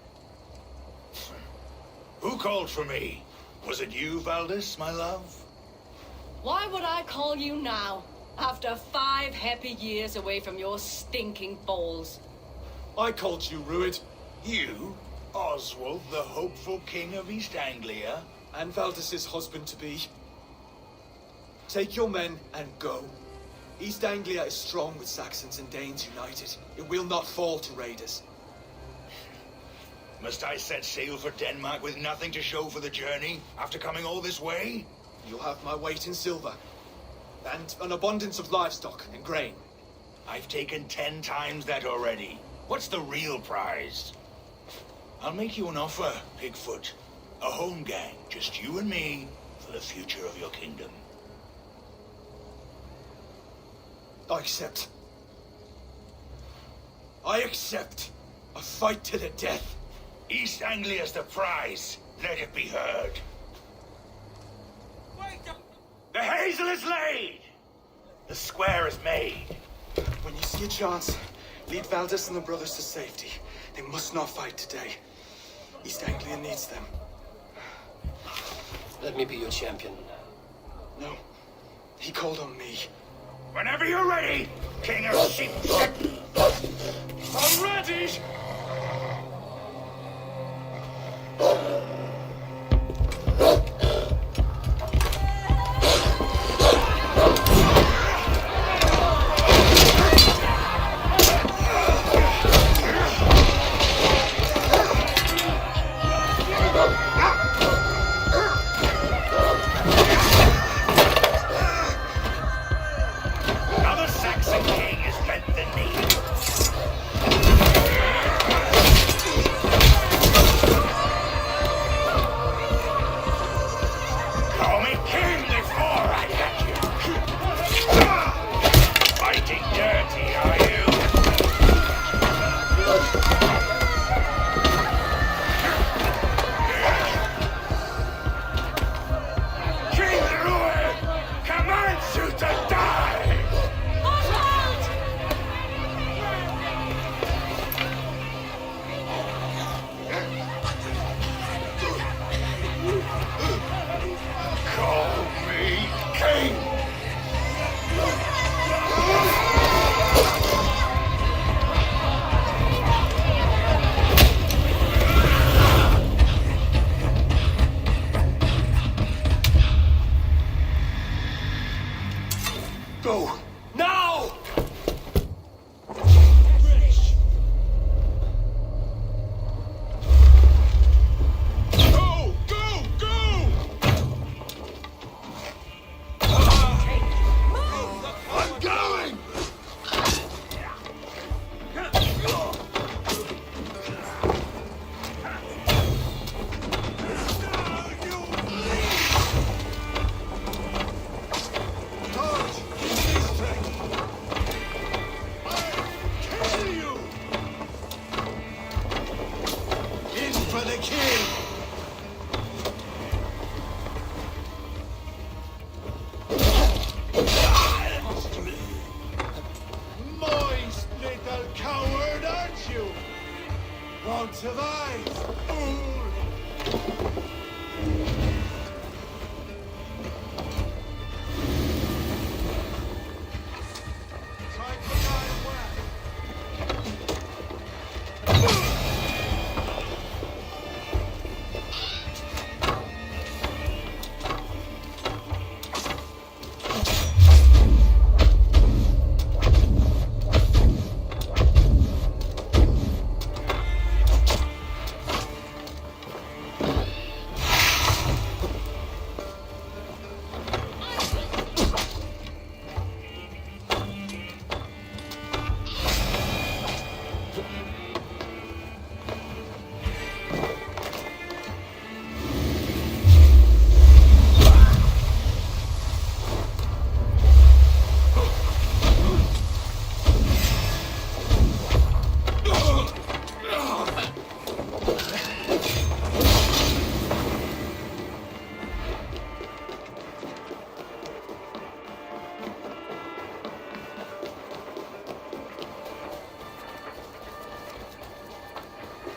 Who called for me? Was it you, Valdis, my love? Why would I call you now, after 5 happy years away from your stinking balls? I called you, Rued. You? Oswald, the hopeful king of East Anglia? And Valdis's husband-to-be. Take your men and go. East Anglia is strong with Saxons and Danes united. It will not fall to raiders. Must I set sail for Denmark with nothing to show for the journey, after coming all this way? You'll have my weight in silver. And an abundance of livestock and grain. I've taken 10 times that already. What's the real prize? I'll make you an offer, Pigfoot. A home gang, just you and me, for the future of your kingdom. I accept. I accept. A fight to the death. East Anglia's the prize. Let it be heard. The hazel is laid! The square is made. When you see a chance, lead Valdis and the brothers to safety. They must not fight today. East Anglia needs them. Let me be your champion. No. He called on me. Whenever you're ready, King of Sheep. I'm ready! Now the Saxon king has bent the knee.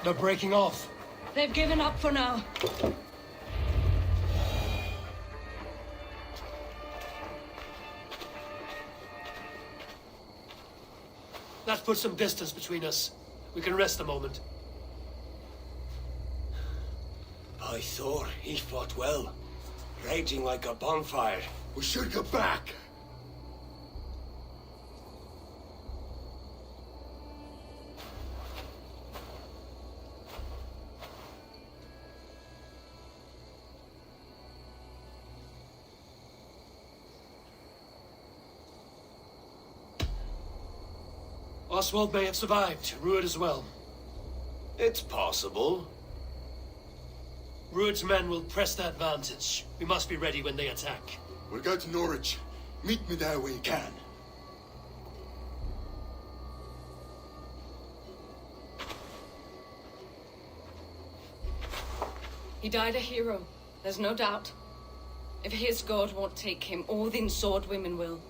They're breaking off. They've given up for now. That puts some distance between us. We can rest a moment. By Thor, he fought well. Raging like a bonfire. We should go back. Oswald may have survived. Ruud as well. It's possible. Ruud's men will press the advantage. We must be ready when they attack. We'll go to Norwich. Meet me there when you can. He died a hero. There's no doubt. If his god won't take him, Odin's sword women will.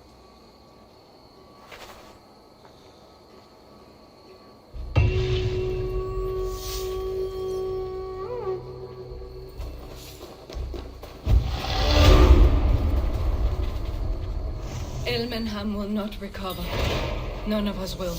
Elmenham will not recover. None of us will.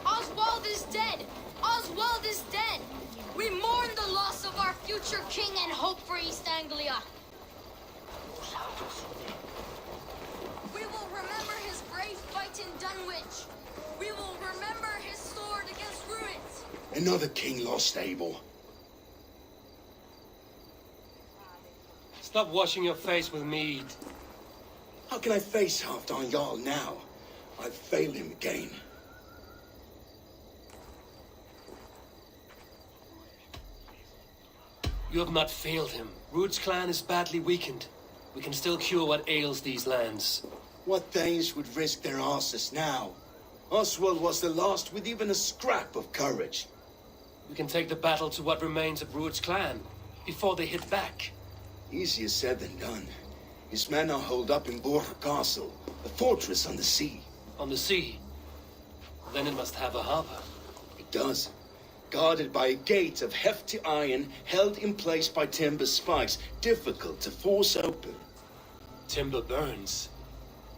Oswald is dead! Oswald is dead! We mourn the loss of our future king and hope for East Anglia. We will remember his brave fight in Dunwich. We will remember his sword against Ruud. Another king lost, Eivor. Stop washing your face with mead. How can I face Halfdan Jarl now? I've failed him again. You have not failed him. Ruud's clan is badly weakened. We can still cure what ails these lands. What Danes would risk their asses now? Oswald was the last with even a scrap of courage. We can take the battle to what remains of Ruud's clan, before they hit back. Easier said than done. His men are holed up in Borg Castle, a fortress on the sea. On the sea? Then it must have a harbor. It does. Guarded by a gate of hefty iron, held in place by timber spikes, difficult to force open. Timber burns.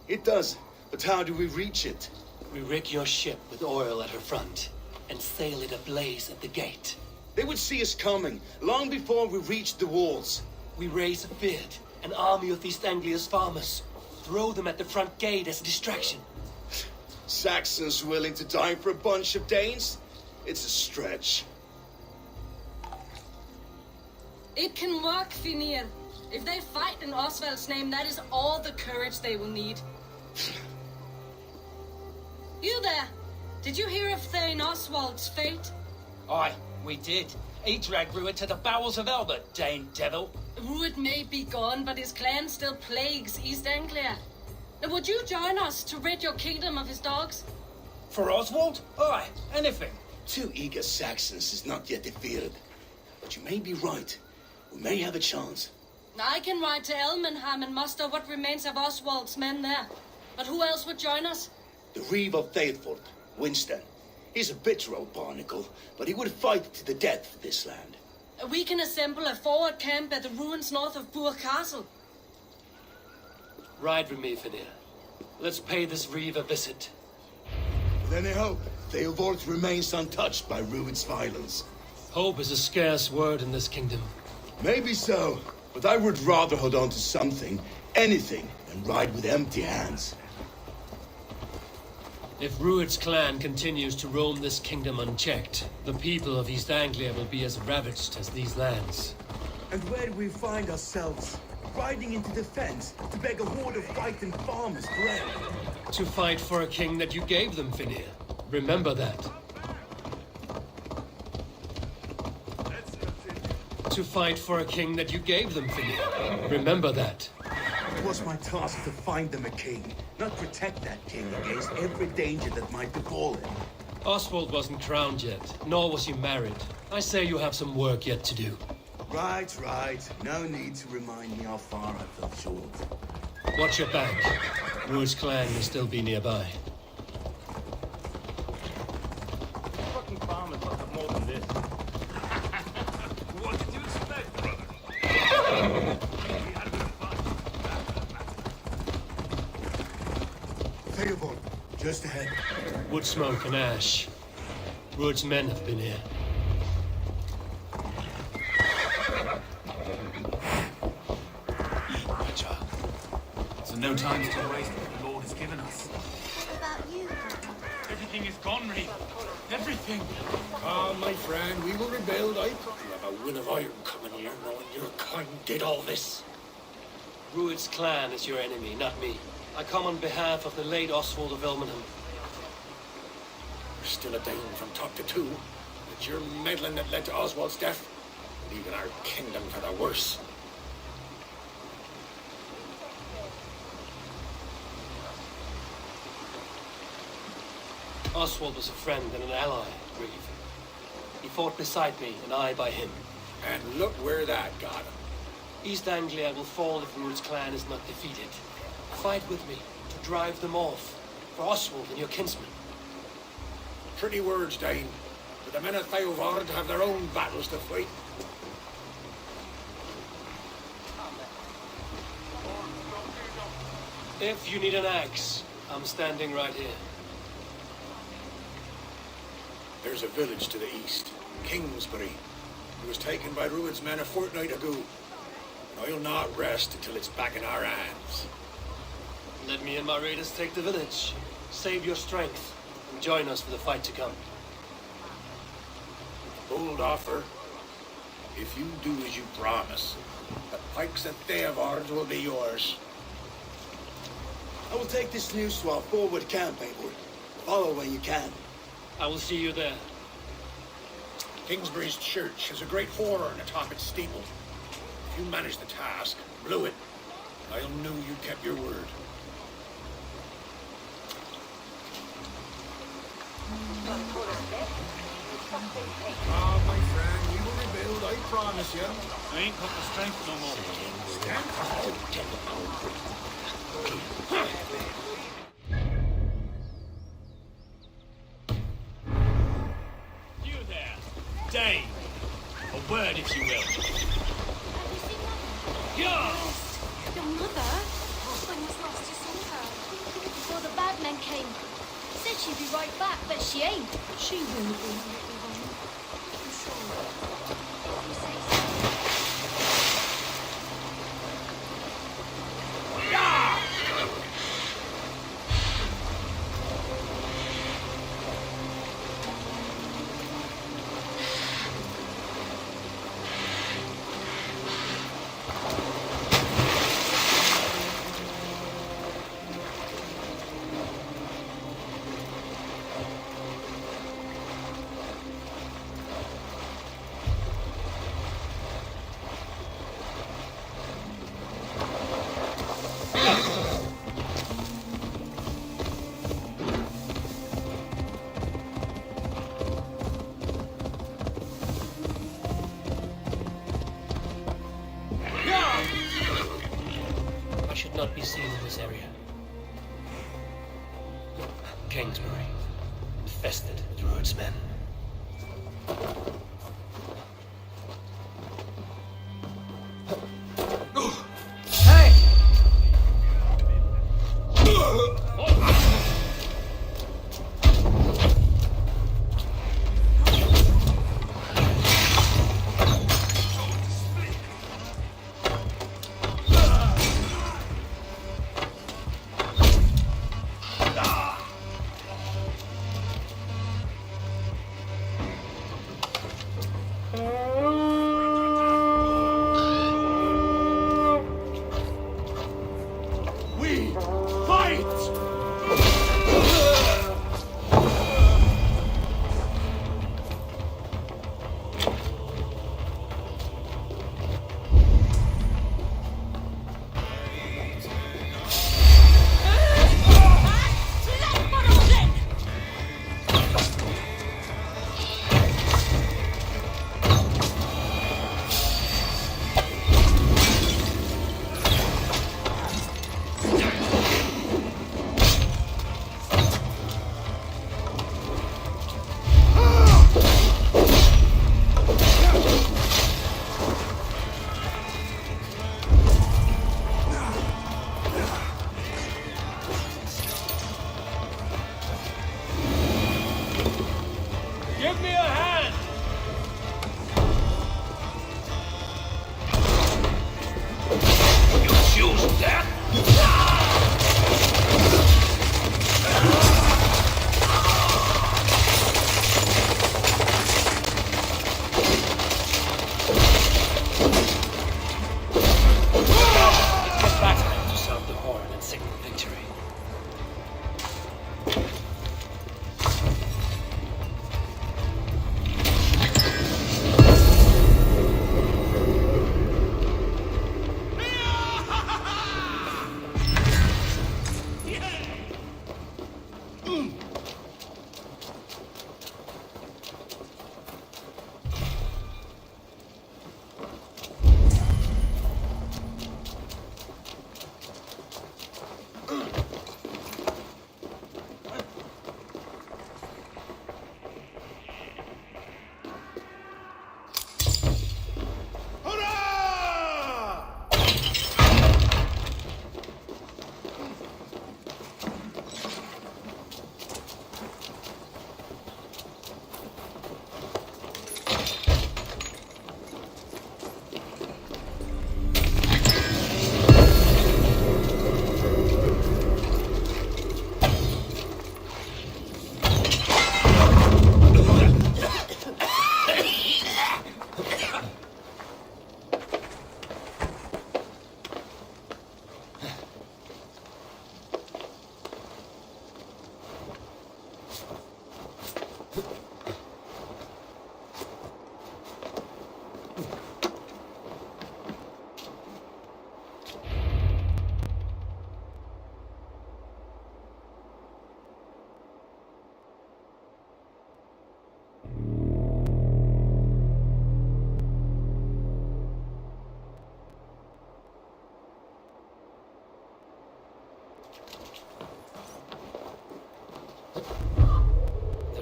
It does, but how do we reach it? We rig your ship with oil at her front, and sail it ablaze at the gate. They would see us coming, long before we reached the walls. We raise a beard, an army of East Anglia's farmers. Throw them at the front gate as a distraction. Saxons willing to die for a bunch of Danes? It's a stretch. It can work, Finir. If they fight in Oswald's name, that is all the courage they will need. You there? Did you hear of Thegn Oswald's fate? Aye, we did. He dragged Ruud to the bowels of Albert, Dane devil. Ruud may be gone, but his clan still plagues East Anglia. Now, would you join us to rid your kingdom of his dogs? For Oswald? Aye, anything. 2 eager Saxons is not yet defeated. But you may be right. We may have a chance. I can ride to Elmenham and muster what remains of Oswald's men there. But who else would join us? The Reeve of Eivor, Winston. He's a bitter old barnacle, but he would fight to the death for this land. We can assemble a forward camp at the ruins north of Bur Castle. Ride with me, Finir. Let's pay this Reeve a visit. With any hope, Eivor remains untouched by Rued's violence. Hope is a scarce word in this kingdom. Maybe so, but I would rather hold on to something, anything, than ride with empty hands. If Rued's clan continues to roam this kingdom unchecked, the people of East Anglia will be as ravaged as these lands. And where do we find ourselves? Riding into defense to beg a horde of Viking farmers for aid. To fight for a king that you gave them, Finir. Remember that. To fight for a king that you gave them, Finir. Remember that. It was my task to find them a king, not protect that king against every danger that might befall him. Oswald wasn't crowned yet, nor was he married. I say you have some work yet to do. Right. No need to remind me how far I fell short. Watch your back. Rued's clan may still be nearby. Fucking farmers must have more than this. What did you expect, brother? Eivor, just ahead. Wood smoke and ash. Rued's men have been here. My child. So no time to waste what the Lord has given us. What about you? Everything is gone, Reeve. Everything. Ah, my friend, we will rebuild. I thought you have a win of iron coming here, knowing your kind did all this. Rued's clan is your enemy, not me. I come on behalf of the late Oswald of Elmenham. You're still a Thegn from top to two. It's your meddling that led to Oswald's death, leaving our kingdom for the worse. Oswald was a friend and an ally, Reeve. He fought beside me, and I by him. And look where that got him. East Anglia will fall if Rued's clan is not defeated. Fight with me to drive them off, for Oswald and your kinsmen. Pretty words, Thegn. But the men of Eivor have their own battles to fight. If you need an axe, I'm standing right here. There's a village to the east, Kingsbury. It was taken by Rued's men a fortnight ago. And I'll not rest until it's back in our hands. Let me and my raiders take the village. Save your strength, and join us for the fight to come. Bold offer. If you do as you promise, the pikes at Eivor will be yours. I will take this news to our forward camp, Eivor. Follow when you can. I will see you there. Kingsbury's church has a great horn atop its steeple. If you manage the task, blew it, I'll know you kept your word. Ah, my friend, we will rebuild, I promise you. I ain't got the strength no more. You there, Dane. A word, if you will. Yeah. Your mother? Oswald was lost to see her. Before the bad men came. Said she'd be right back, but she ain't. She will be. I'm sure. You say so. Not be seen in this area. Kingsbury, infested with Rued's men. Hey! Give me a hand! You choose that? Let's get back to them to sound the horn and signal victory.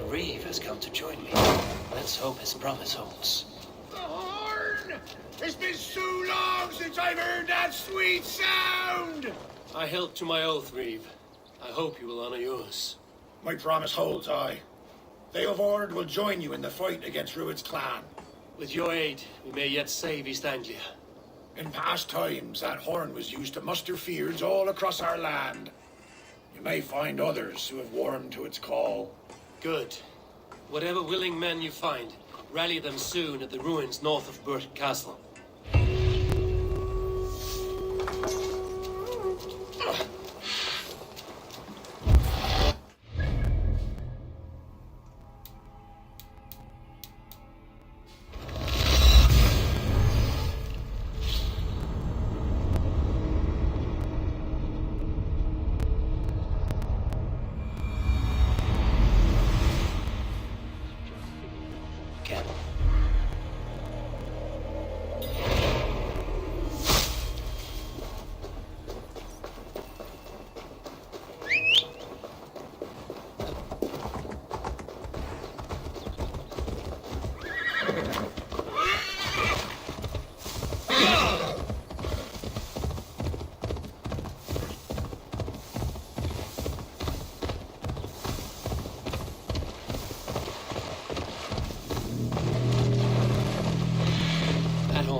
Reeve has come to join me. Let's hope his promise holds. The horn! It's been so long since I've heard that sweet sound! I held to my oath, Reeve. I hope you will honor yours. My promise holds, aye. Eivor will join you in the fight against Rued's clan. With your aid, we may yet save East Anglia. In past times, that horn was used to muster fears all across our land. You may find others who have warmed to its call. Good. Whatever willing men you find, rally them soon at the ruins north of Burt Castle.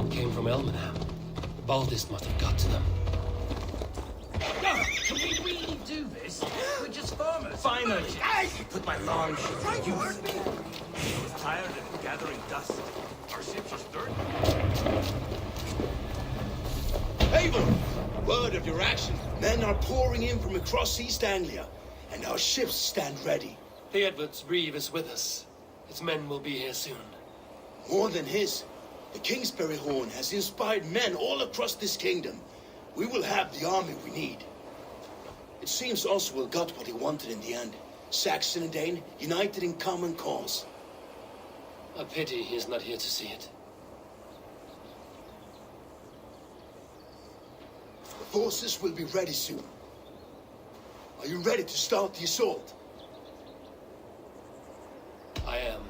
men came from Elmenham. The boldest must have got to them. Can we really do this? We're just farmers. Fine, urchin. Put my lawn shit to use. I was tired of gathering dust. Our ships are stirred. Eivor! Word of your action. Men are pouring in from across East Anglia, and our ships stand ready. The Edward's Reeve is with us. His men will be here soon. More than his. The Kingsbury Horn has inspired men all across this kingdom. We will have the army we need. It seems Oswald got what he wanted in the end. Saxon and Dane united in common cause. A pity he is not here to see it. The forces will be ready soon. Are you ready to start the assault? I am.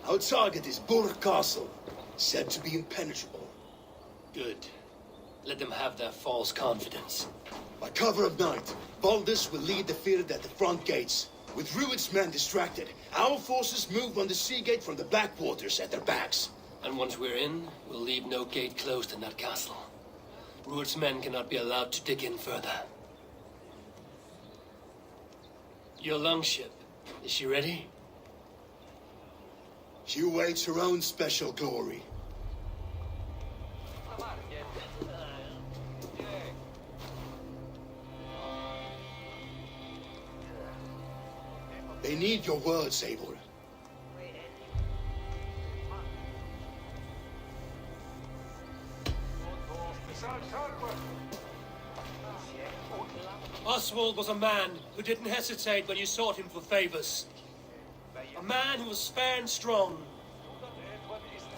Our target is Burg Castle, said to be impenetrable. Good. Let them have their false confidence. By cover of night, Baldus will lead the field at the front gates. With Rued's men distracted, our forces move on the sea gate from the backwaters at their backs. And once we're in, we'll leave no gate closed in that castle. Rued's men cannot be allowed to dig in further. Your longship, is she ready? She awaits her own special glory. They need your words, Eivor. Oswald was a man who didn't hesitate when you sought him for favors. A man who was fair and strong.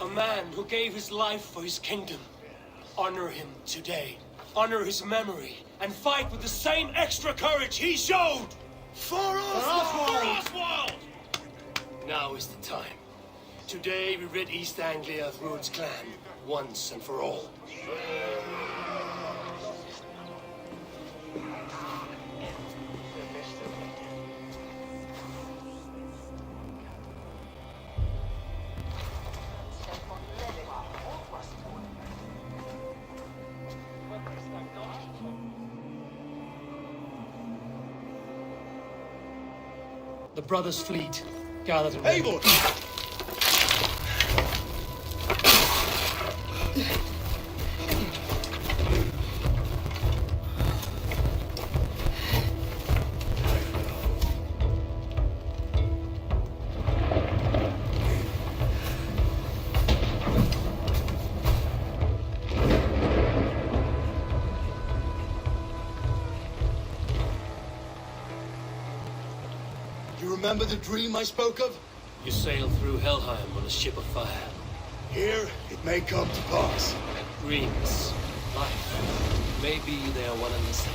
A man who gave his life for his kingdom. Honor him today. Honor his memory. And fight with the same extra courage he showed! For Oswald! For Oswald! Now is the time. Today we rid East Anglia of Rued's clan, once and for all. The brothers' fleet gathered in Eivor! Remember the dream I spoke of? You sailed through Helheim on a ship of fire. Here, it may come to pass. Dreams, life, maybe they are one and the same.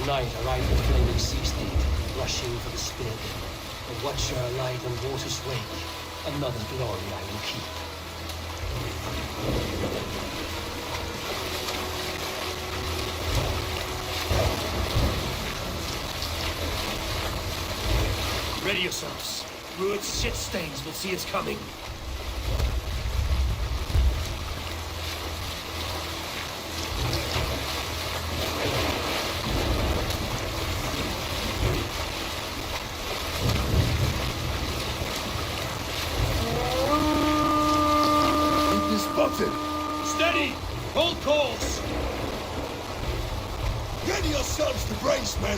Tonight I ride the flaming sea steed, rushing for the spear. A watcher alight on water's wake, another glory I will keep. Ready yourselves. Rued's shit stains will see us coming. Steady! Hold course! Ready yourselves to brace, men!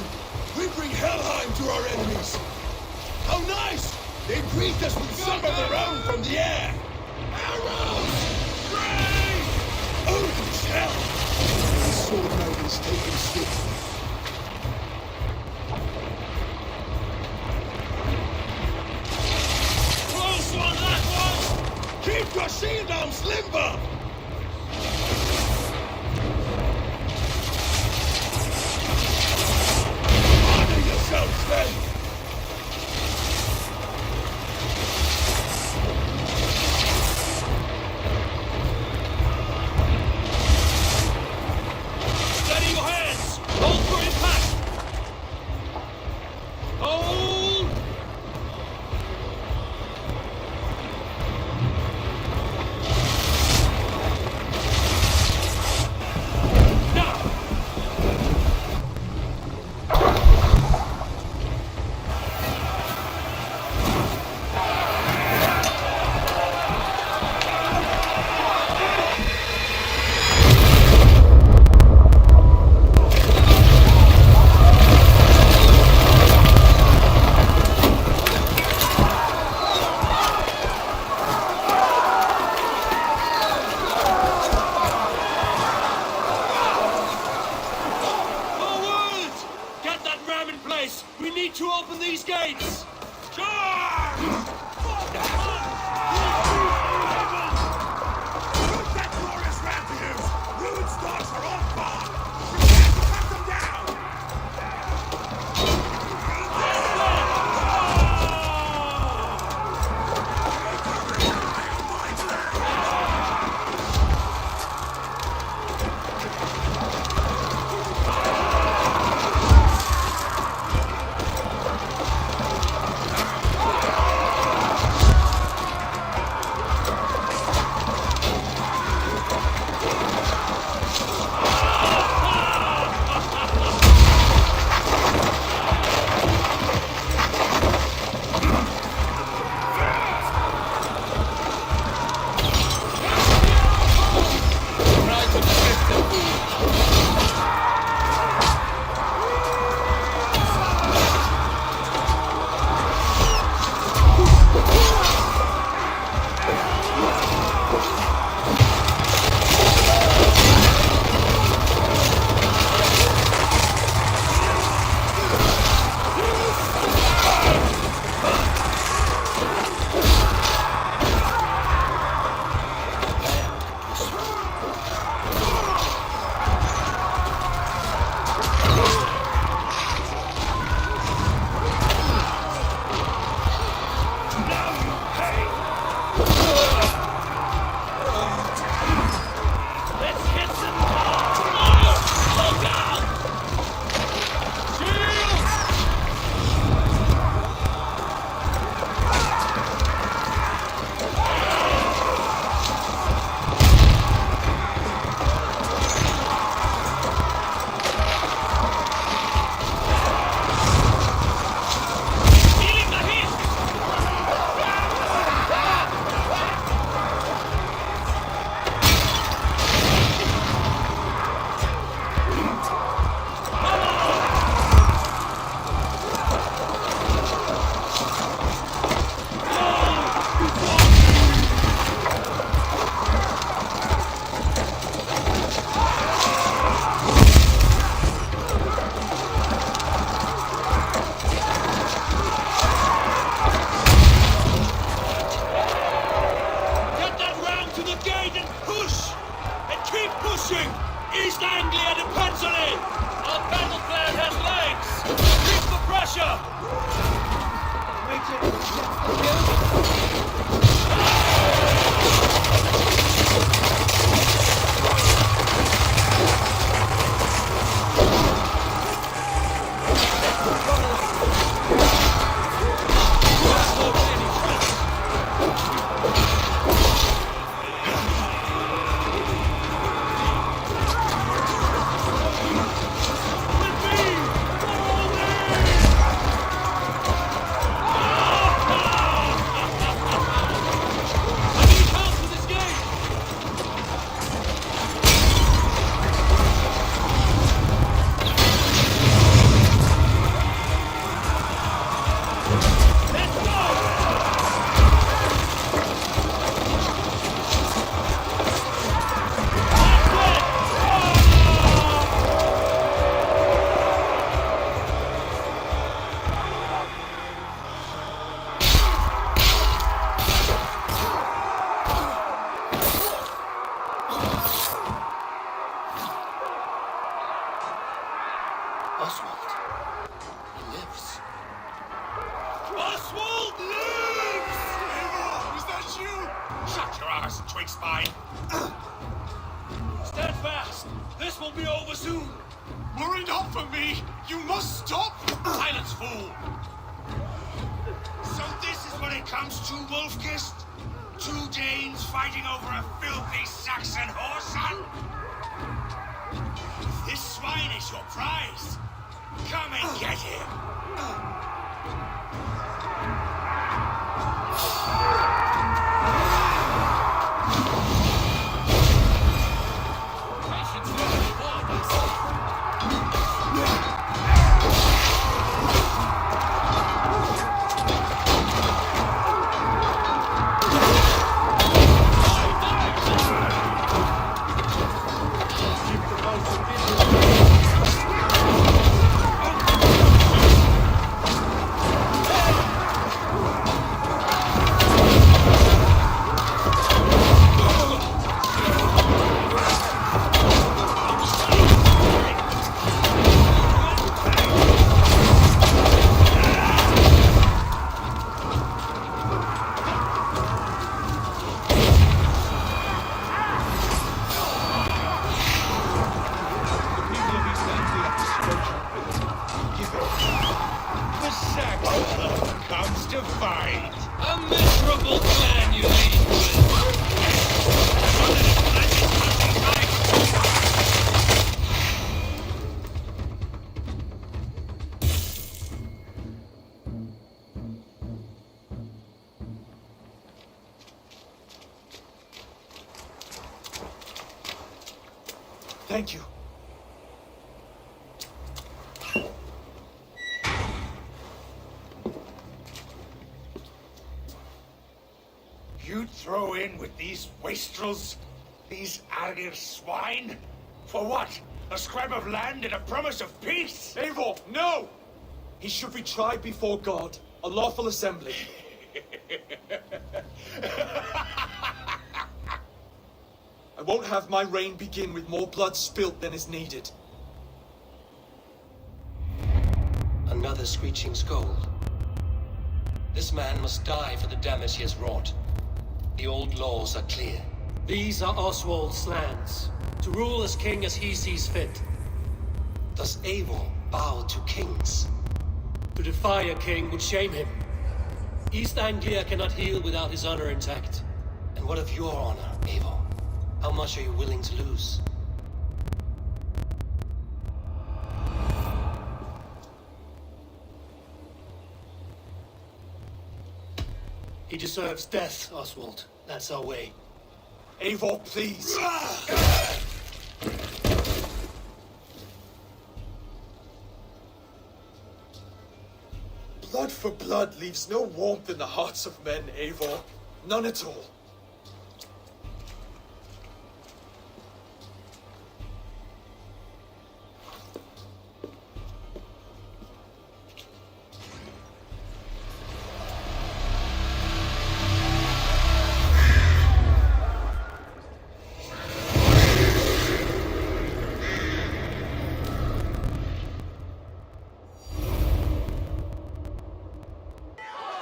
We bring Helheim to our enemies! How nice! They greet us with some of their own from the air! Arrows! Rain! Odin's hell! The sword nobles taking swift. Close one, that one! Keep your shield arms limber! Honor yourselves, men! Guys, we need to open these gates! Charge! That glorious rampage! Ruin's dogs are on fire! Prepare to cut them down! Oswald. He lives. Oswald lives! Eivor, is that you? Shut your arse, twig spine! Stand fast! This will be over soon! Worry not for me! You must stop! Silence, fool! So this is what it comes to, Wolfkist? Two Danes fighting over a filthy Saxon whoreson? This swine is your prize. Come and get him. Thank you. You throw in with these wastrels? These Argir swine? For what? A scrap of land and a promise of peace? Eivor, no! He should be tried before God, a lawful assembly. I won't have my reign begin with more blood spilt than is needed. Another screeching scold. This man must die for the damage he has wrought. The old laws are clear. These are Oswald's lands, to rule as king as he sees fit. Does Eivor bow to kings? To defy a king would shame him. East Anglia cannot heal without his honor intact. And what of your honor, Eivor? How much are you willing to lose? He deserves death, Oswald. That's our way. Eivor, please. Blood for blood leaves no warmth in the hearts of men, Eivor. None at all.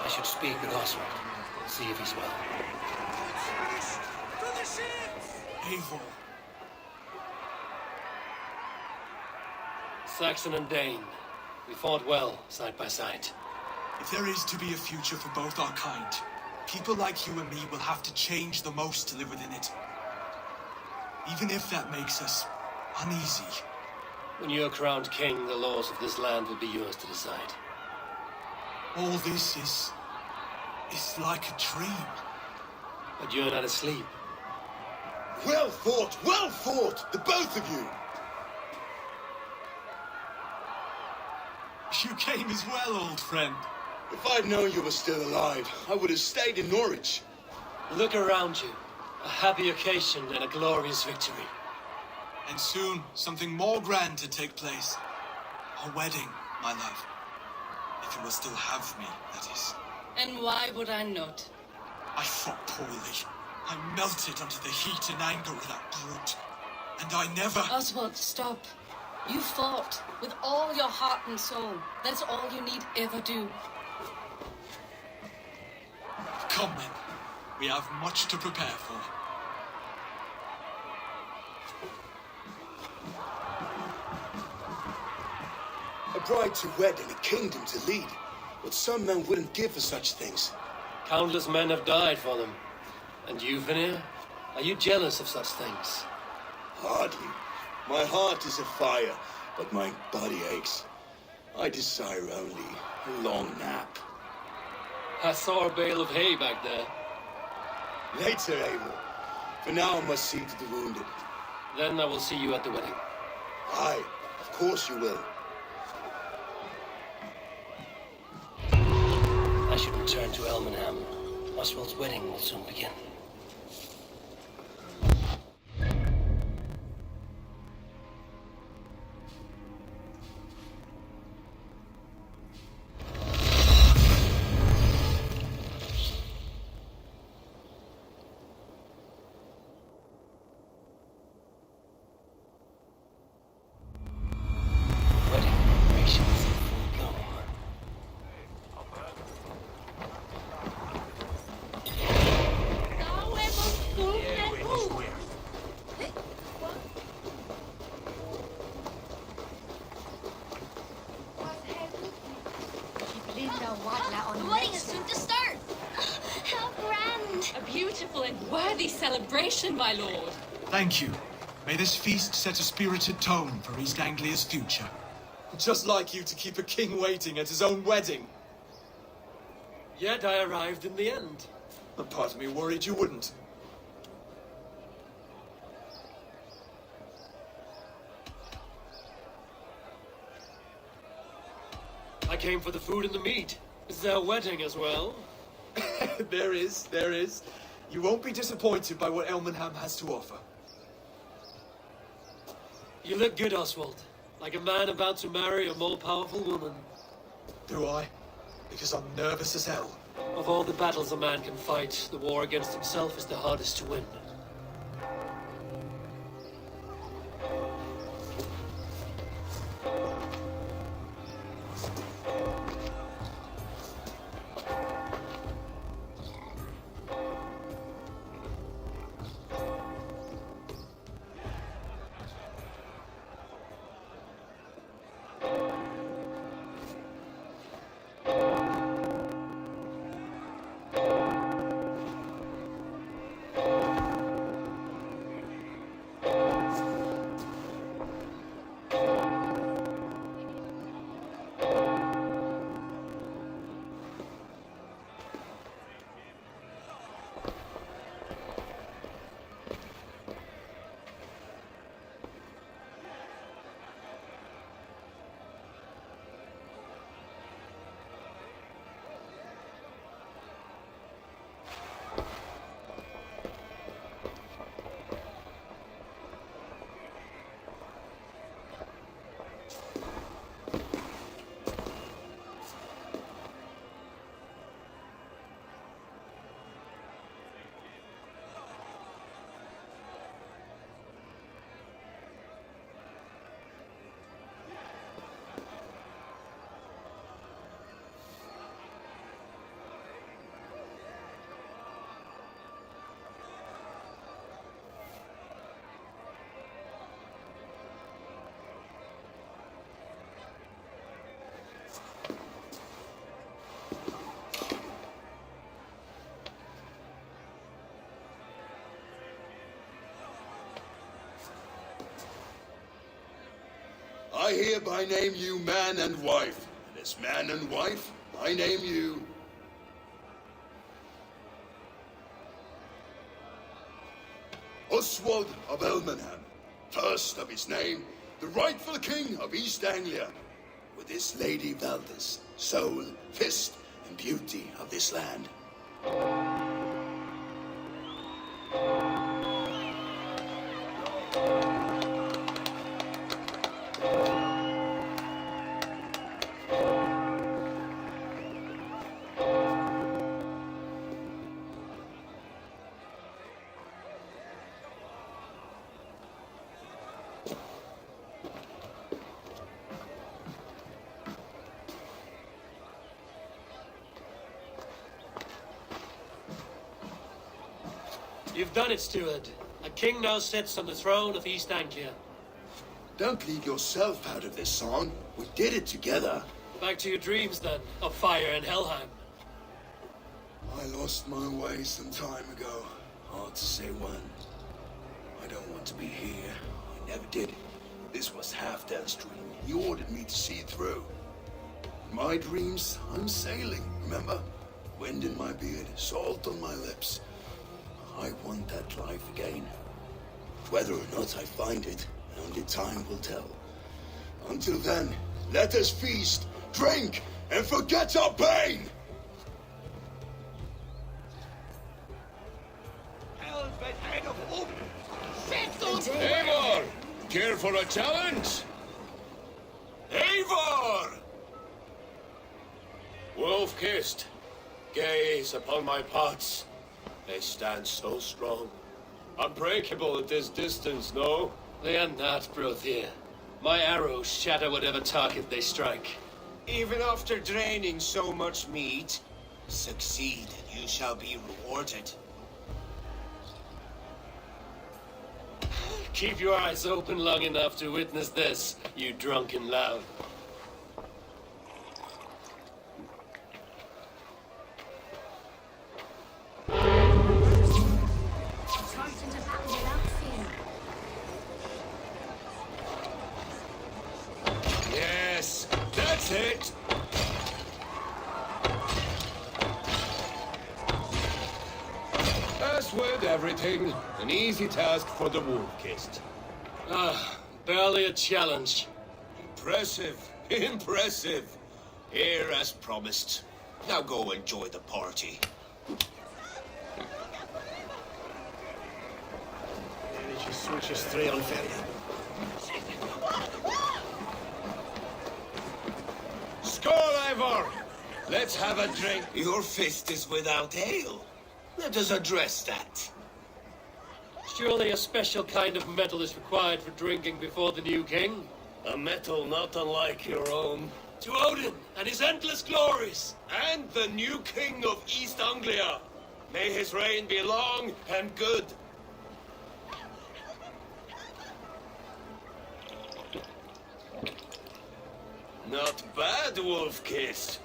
I should speak with Oswald. See if he's well. Eivor. Saxon and Dane. We fought well, side by side. If there is to be a future for both our kind, people like you and me will have to change the most to live within it. Even if that makes us uneasy. When you're crowned king, the laws of this land will be yours to decide. All this is like a dream. But you're not asleep. Well fought, the both of you. You came as well, old friend. If I'd known you were still alive, I would have stayed in Norwich. Look around you. A happy occasion and a glorious victory. And soon, something more grand to take place. A wedding, my love. If you will still have me, that is. And why would I not? I fought poorly. I melted under the heat and anger of that brute. And I never... Oswald, stop. You fought with all your heart and soul. That's all you need ever do. Come then. We have much to prepare for. A bride to wed and a kingdom to lead. What some men wouldn't give for such things. Countless men have died for them. And you, Vanir? Are you jealous of such things? Hardly. My heart is afire, but my body aches. I desire only a long nap. I saw a bale of hay back there. Later, Eivor. For now, I must see to the wounded. Then I will see you at the wedding. Aye, of course you will. I should return to Elmenham. Oswald's wedding will soon begin. The wedding is soon to start. How grand! A beautiful and worthy celebration, my lord. Thank you. May this feast set a spirited tone for East Anglia's future. Just like you to keep a king waiting at his own wedding. Yet I arrived in the end. A part of me worried you wouldn't. I came for the food and the meat. Is there a wedding as well? There is. You won't be disappointed by what Elmenham has to offer. You look good, Oswald. Like a man about to marry a more powerful woman. Do I? Because I'm nervous as hell. Of all the battles a man can fight, the war against himself is the hardest to win. I hereby name you man and wife. And as man and wife, I name you... Oswald of Elmenham, first of his name, the rightful king of East Anglia, with this Lady Valdis, soul, fist, and beauty of this land. You've done it, steward. A king now sits on the throne of East Anglia. Don't leave yourself out of this song. We did it together. Back to your dreams, then, of fire in Helheim. I lost my way some time ago. Hard to say when. I don't want to be here. I never did. This was Halfdan's dream. He ordered me to see it through. In my dreams, I'm sailing, remember? Wind in my beard, salt on my lips. I want that life again. Whether or not I find it, only time will tell. Until then, let us feast, drink, and forget our pain! Eivor! Care for a challenge? Eivor! Wolf-kissed, gaze upon my parts. They stand so strong. Unbreakable at this distance, no? They are not, Brothier. My arrows shatter whatever target they strike. Even after draining so much meat, succeed and you shall be rewarded. Keep your eyes open long enough to witness this, you drunken lout. Yes, that's it! As with everything, an easy task for the wolf-kissed. Ah, barely a challenge. Impressive, impressive. Here as promised. Now go enjoy the party. Maybe she switches 3 on failure. Skål, Eivor! Let's have a drink. Your fist is without ale. Let us address that. Surely a special kind of metal is required for drinking before the new king? A metal not unlike your own. To Odin and his endless glories! And the new king of East Anglia. May his reign be long and good. Not bad, Wolf-Kissed.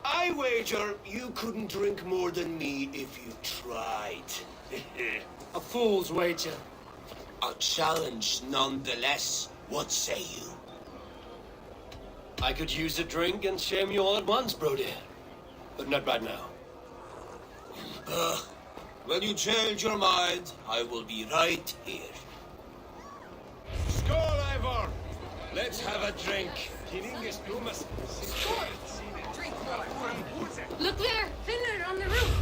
I wager you couldn't drink more than me if you tried. A fool's wager. A challenge nonetheless. What say you? I could use a drink and shame you all at once, Brody. But not right now. When you change your mind, I will be right here. Skål, Eivor! Let's have a drink. Look there! Finland on the roof!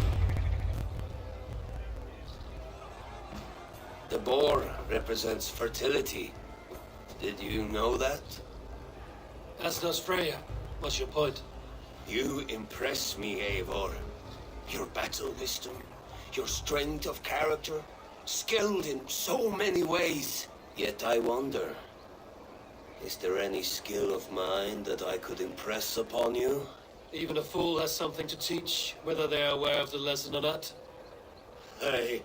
The boar represents fertility. Did you know that? As does Freya. What's your point? You impress me, Eivor. Your battle wisdom, your strength of character, skilled in so many ways. Yet I wonder, is there any skill of mine that I could impress upon you? Even a fool has something to teach, whether they're aware of the lesson or not. Hey.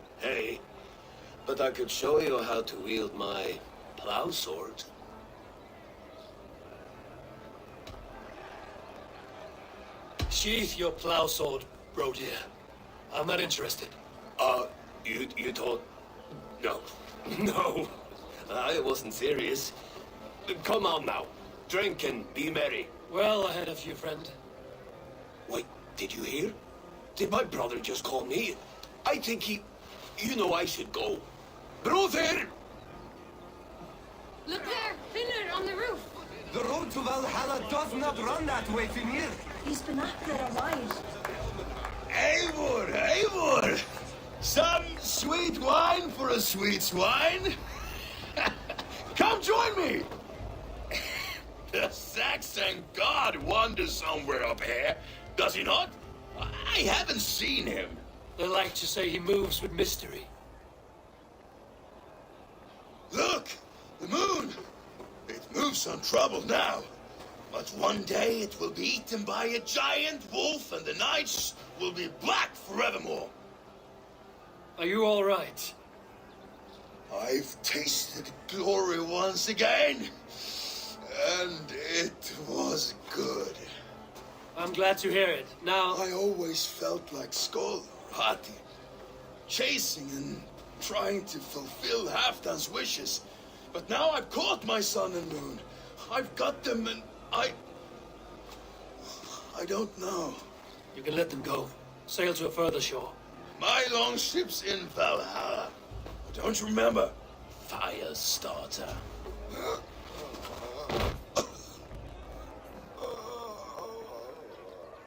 But I could show you how to wield my plow sword. Sheath your plow sword, Brody. I'm not interested. You thought... No. No. I wasn't serious. Come on now. Drink and be merry. Well ahead of you, friend. Wait, did you hear? Did my brother just call me? I think he... You know I should go. Brother! Look there! Finland on the roof! The road to Valhalla does not run that way, Finir. He's been up there a while. Eivor! Some sweet wine for a sweet swine? Come join me! The Saxon god wanders somewhere up here, does he not? I haven't seen him. They like to say he moves with mystery. Look! The moon! It moves untroubled now. But one day it will be eaten by a giant wolf and the nights will be black forevermore. Are you all right? I've tasted glory once again. And it was good. I'm glad to hear it. Now... I always felt like Skoll or Hati. Chasing and trying to fulfill Halfdan's wishes. But now I've caught my sun and moon. I've got them and I don't know. You can let them go. Sail to a further shore. My longship's in Valhalla. Don't you remember? Fire starter.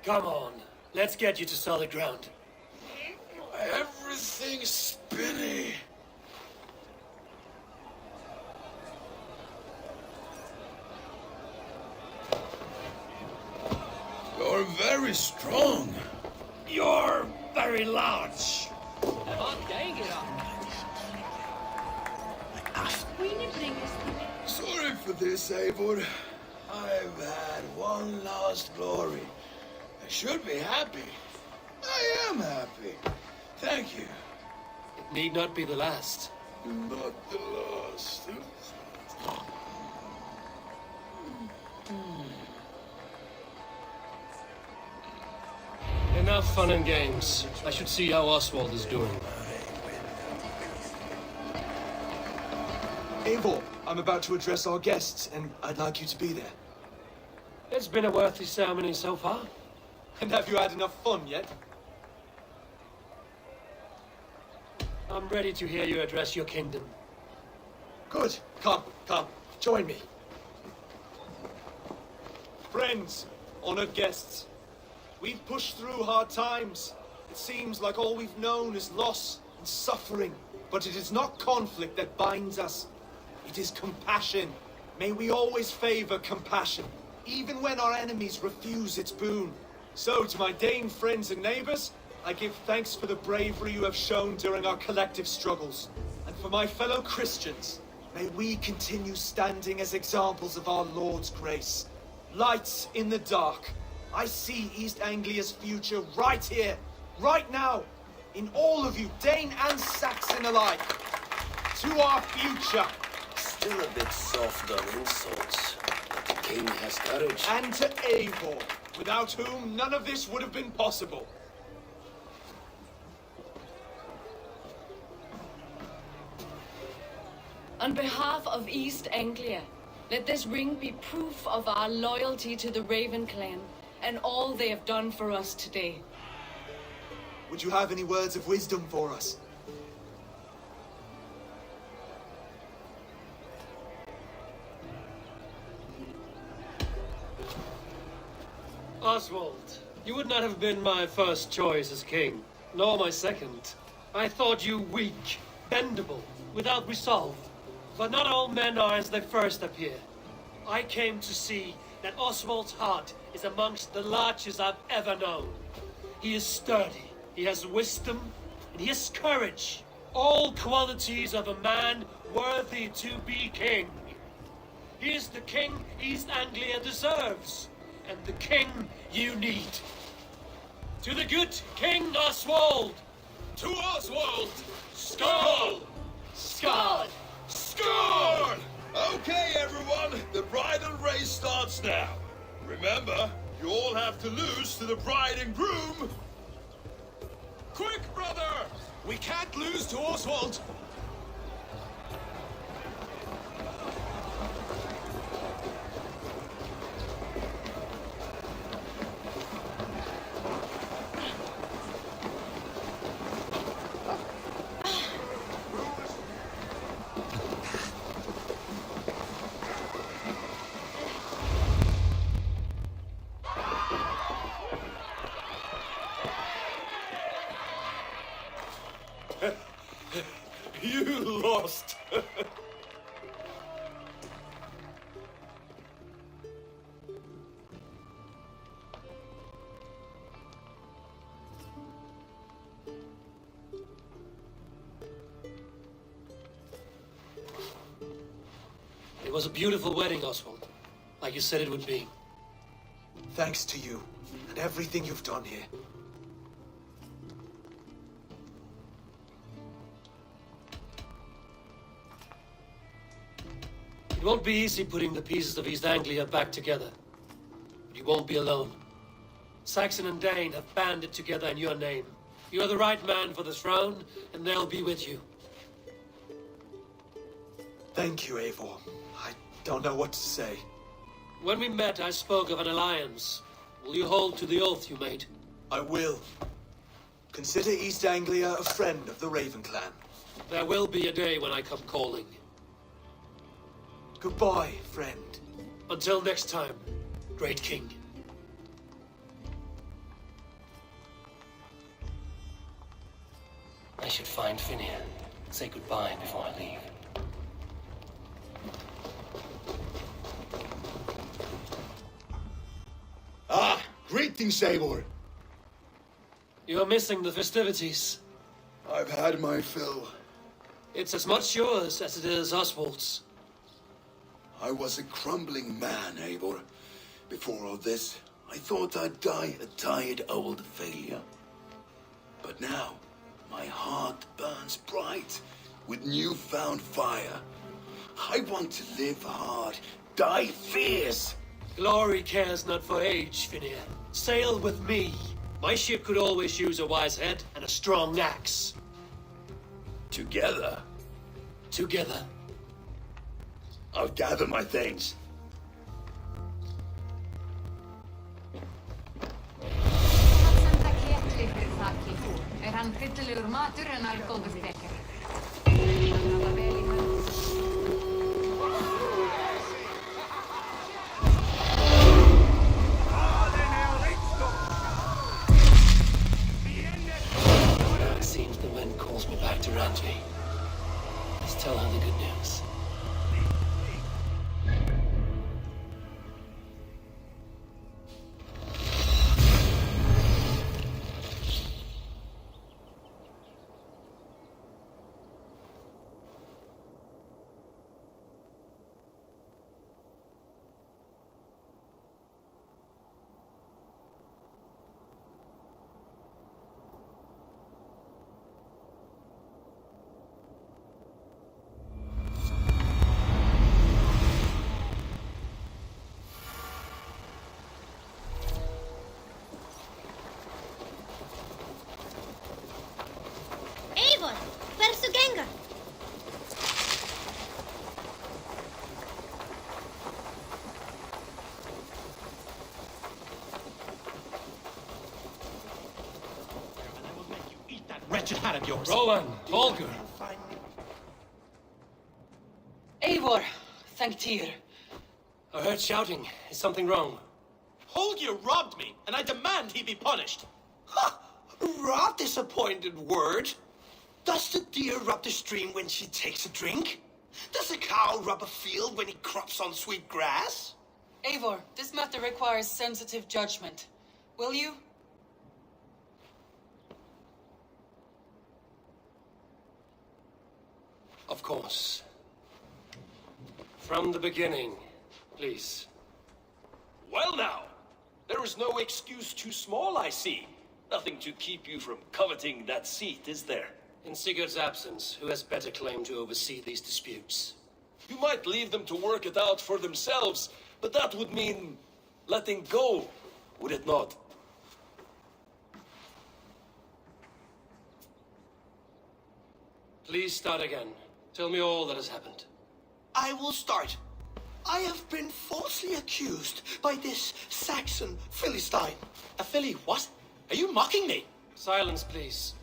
Come on. Let's get you to solid ground. Everything's spinny. You're very strong. You're very large. Oh, dang it. Sorry for this, Eivor. I've had one last glory. I should be happy. I am happy. Thank you. It need not be the last. Not the last. Enough fun and games. I should see how Oswald is doing. Eivor, I'm about to address our guests, and I'd like you to be there. It's been a worthy ceremony so far. And have you had enough fun yet? I'm ready to hear you address your kingdom. Good. Come, join me. Friends, honored guests. We've pushed through hard times. It seems like all we've known is loss and suffering. But it is not conflict that binds us. It is compassion. May we always favor compassion, even when our enemies refuse its boon. So, to my Dane friends and neighbors, I give thanks for the bravery you have shown during our collective struggles. And for my fellow Christians, may we continue standing as examples of our Lord's grace. Lights in the dark. I see East Anglia's future right here, right now, in all of you, Dane and Saxon alike. To our future. Still a bit soft on insults, but the king has courage. And to Eivor, without whom none of this would have been possible. On behalf of East Anglia, let this ring be proof of our loyalty to the Raven clan and all they have done for us today. Would you have any words of wisdom for us? Oswald, you would not have been my first choice as king, nor my second. I thought you weak, bendable, without resolve. But not all men are as they first appear. I came to see that Oswald's heart is amongst the largest I've ever known. He is sturdy, he has wisdom, and he has courage. All qualities of a man worthy to be king. He is the king East Anglia deserves, and the king you need. To the good King Oswald! To Oswald! Skull! Skull! Score! Okay, everyone, the bridal race starts now. Remember, you all have to lose to the bride and groom. Quick, brother! We can't lose to Oswald. You lost. It was a beautiful wedding, Oswald. Like you said it would be. Thanks to you and everything you've done here. It won't be easy putting the pieces of East Anglia back together. But you won't be alone. Saxon and Dane have banded together in your name. You are the right man for the throne, and they'll be with you. Thank you, Eivor. I don't know what to say. When we met, I spoke of an alliance. Will you hold to the oath you made? I will. Consider East Anglia a friend of the Raven clan. There will be a day when I come calling. Goodbye, friend. Until next time, great king. I should find Finir. Say goodbye before I leave. Ah, greetings, Eivor. You're missing the festivities. I've had my fill. It's as much yours as it is Oswald's. I was a crumbling man, Eivor. Before all this, I thought I'd die a tired old failure. But now, my heart burns bright with newfound fire. I want to live hard, die fierce. Glory cares not for age, Finir. Sail with me. My ship could always use a wise head and a strong axe. Together? Together. I'll gather my things. Er hann hryllilegur matur en er góður þekari. wretched hat of yours. Rowan, Holger. Eivor, thank Tyr. I heard shouting. Is something wrong? Holger robbed me, and I demand he be punished. Ha! Raw disappointed word. Does the deer rub the stream when she takes a drink? Does a cow rub a field when he crops on sweet grass? Eivor, this matter requires sensitive judgment. Will you? Of course. From the beginning, please. Well now, there is no excuse too small, I see. Nothing to keep you from coveting that seat, is there? In Sigurd's absence, who has better claim to oversee these disputes? You might leave them to work it out for themselves, but that would mean letting go, would it not? Please start again. Tell me all that has happened. I will start. I have been falsely accused by this Saxon Philistine. A Philly what? Are you mocking me? Silence, please.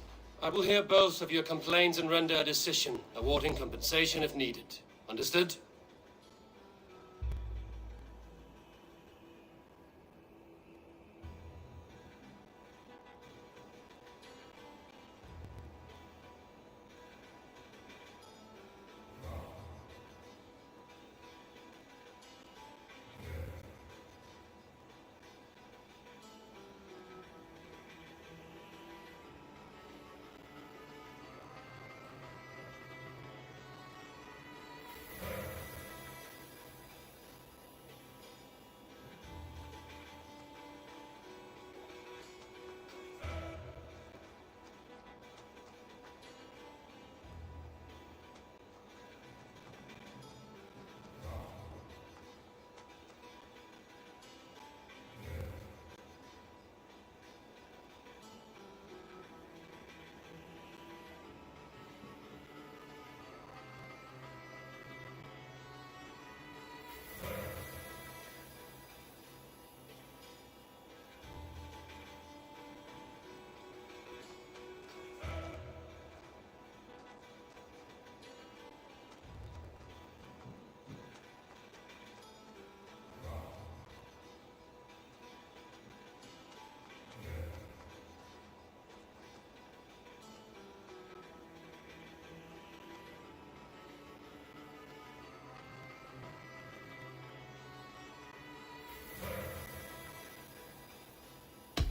I will hear both of your complaints and render a decision, awarding compensation if needed. Understood?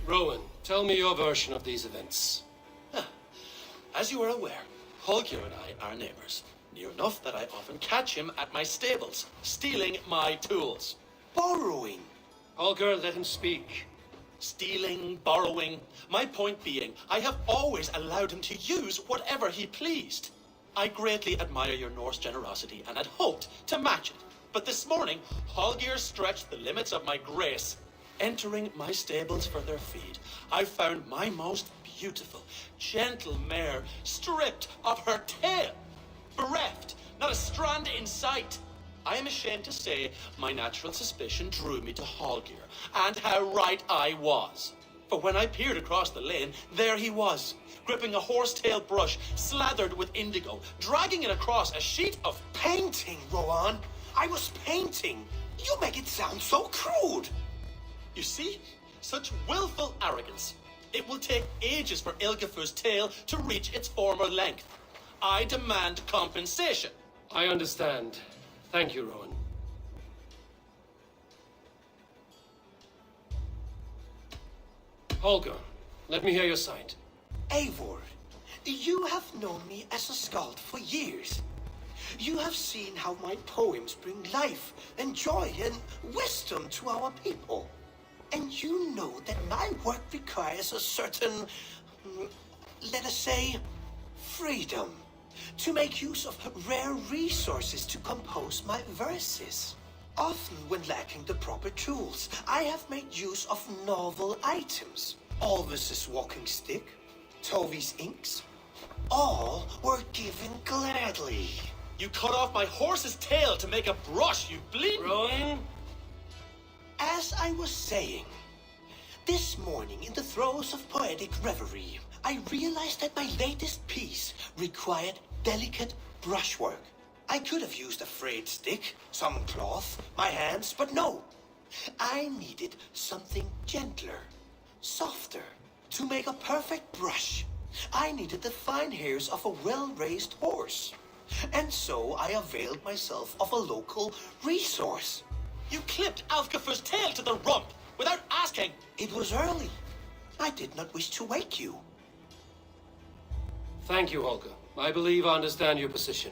Rowan, tell me your version of these events. As you are aware, Holger and I are neighbors. Near enough that I often catch him at my stables, stealing my tools. Borrowing. Holger, let him speak. Stealing, borrowing. My point being, I have always allowed him to use whatever he pleased. I greatly admire your Norse generosity and had hoped to match it. But this morning, Holger stretched the limits of my grace. Entering my stables for their feed, I found my most beautiful, gentle mare stripped of her tail, bereft, not a strand in sight. I am ashamed to say my natural suspicion drew me to Holger, and how right I was. For when I peered across the lane, there he was, gripping a horsetail brush slathered with indigo, dragging it across a sheet of painting, Rowan. I was painting. You make it sound so crude. You see? Such willful arrogance. It will take ages for Ilgafur's tail to reach its former length. I demand compensation. I understand. Thank you, Rowan. Holger, let me hear your side. Eivor, you have known me as a skald for years. You have seen how my poems bring life and joy and wisdom to our people. And you know that my work requires a certain, let us say, freedom to make use of rare resources to compose my verses. Often when lacking the proper tools, I have made use of novel items. Alvis's walking stick, Tovi's inks, all were given gladly. You cut off my horse's tail to make a brush, you bleeding... Rowan? As I was saying, This morning, in the throes of poetic reverie, I realized that my latest piece required delicate brushwork. I could have used a frayed stick, some cloth, my hands, but no. I needed something gentler, softer, to make a perfect brush. I needed the fine hairs of a well-raised horse. And so I availed myself of a local resource. You clipped Alfgafer's tail to the rump without asking. It was early. I did not wish to wake you. Thank you, Holger. I believe I understand your position.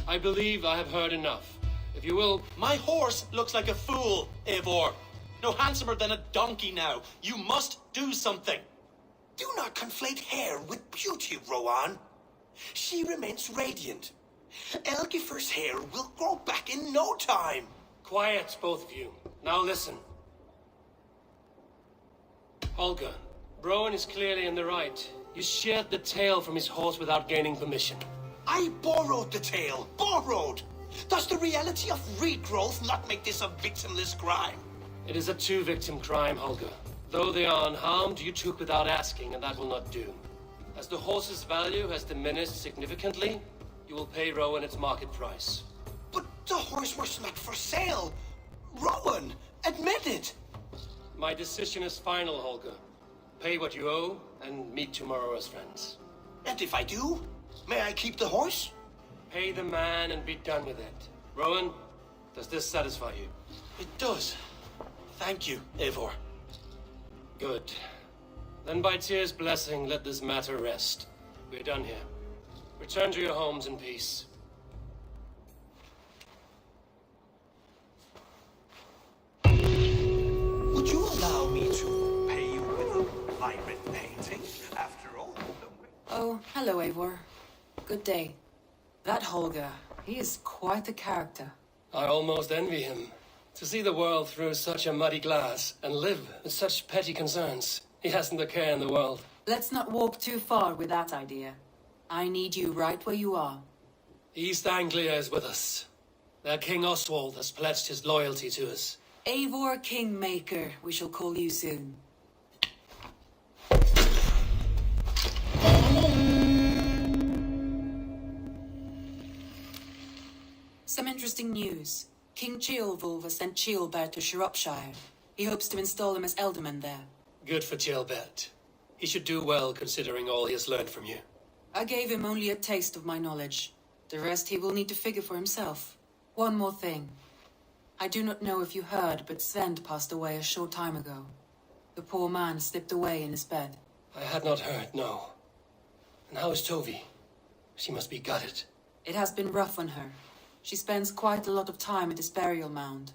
I believe I have heard enough. If you will... My horse looks like a fool, Eivor. No handsomer than a donkey now. You must do something. Do not conflate hair with beauty, Rowan. She remains radiant. Algifer's hair will grow back in no time. Quiet, both of you. Now listen. Holger, Rowan is clearly in the right. You sheared the tail from his horse without gaining permission. I borrowed the tail. Borrowed! Does the reality of regrowth not make this a victimless crime? It is a two-victim crime, Holger. Though they are unharmed, you took without asking, and that will not do. As the horse's value has diminished significantly, you will pay Rowan its market price. But the horse was not for sale. Rowan, admit it. My decision is final, Holger. Pay what you owe, and meet tomorrow as friends. And if I do, may I keep the horse? Pay the man and be done with it. Rowan, does this satisfy you? It does. Thank you, Eivor. Good. Then by Tyr's blessing, let this matter rest. We're done here. Return to your homes in peace. Would you allow me to pay you with a vibrant painting, after all? Oh, hello, Eivor. Good day. That Holger, he is quite a character. I almost envy him. To see the world through such a muddy glass and live with such petty concerns. He hasn't a care in the world. Let's not walk too far with that idea. I need you right where you are. East Anglia is with us. Their King Oswald has pledged his loyalty to us. Eivor Kingmaker, we shall call you soon. Some interesting news. King Ceolwulf has sent Ceolbert to Shropshire. He hopes to install him as Elderman there. Good for Ceolbert. He should do well considering all he has learned from you. I gave him only a taste of my knowledge. The rest he will need to figure for himself. One more thing. I do not know if you heard, but Sven passed away a short time ago. The poor man slipped away in his bed. I had not heard, no. And how is Tovi? She must be gutted. It has been rough on her. She spends quite a lot of time at his burial mound.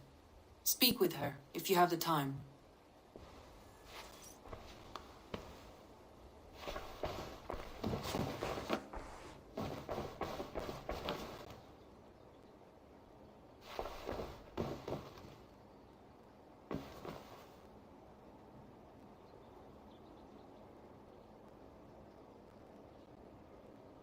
Speak with her, if you have the time.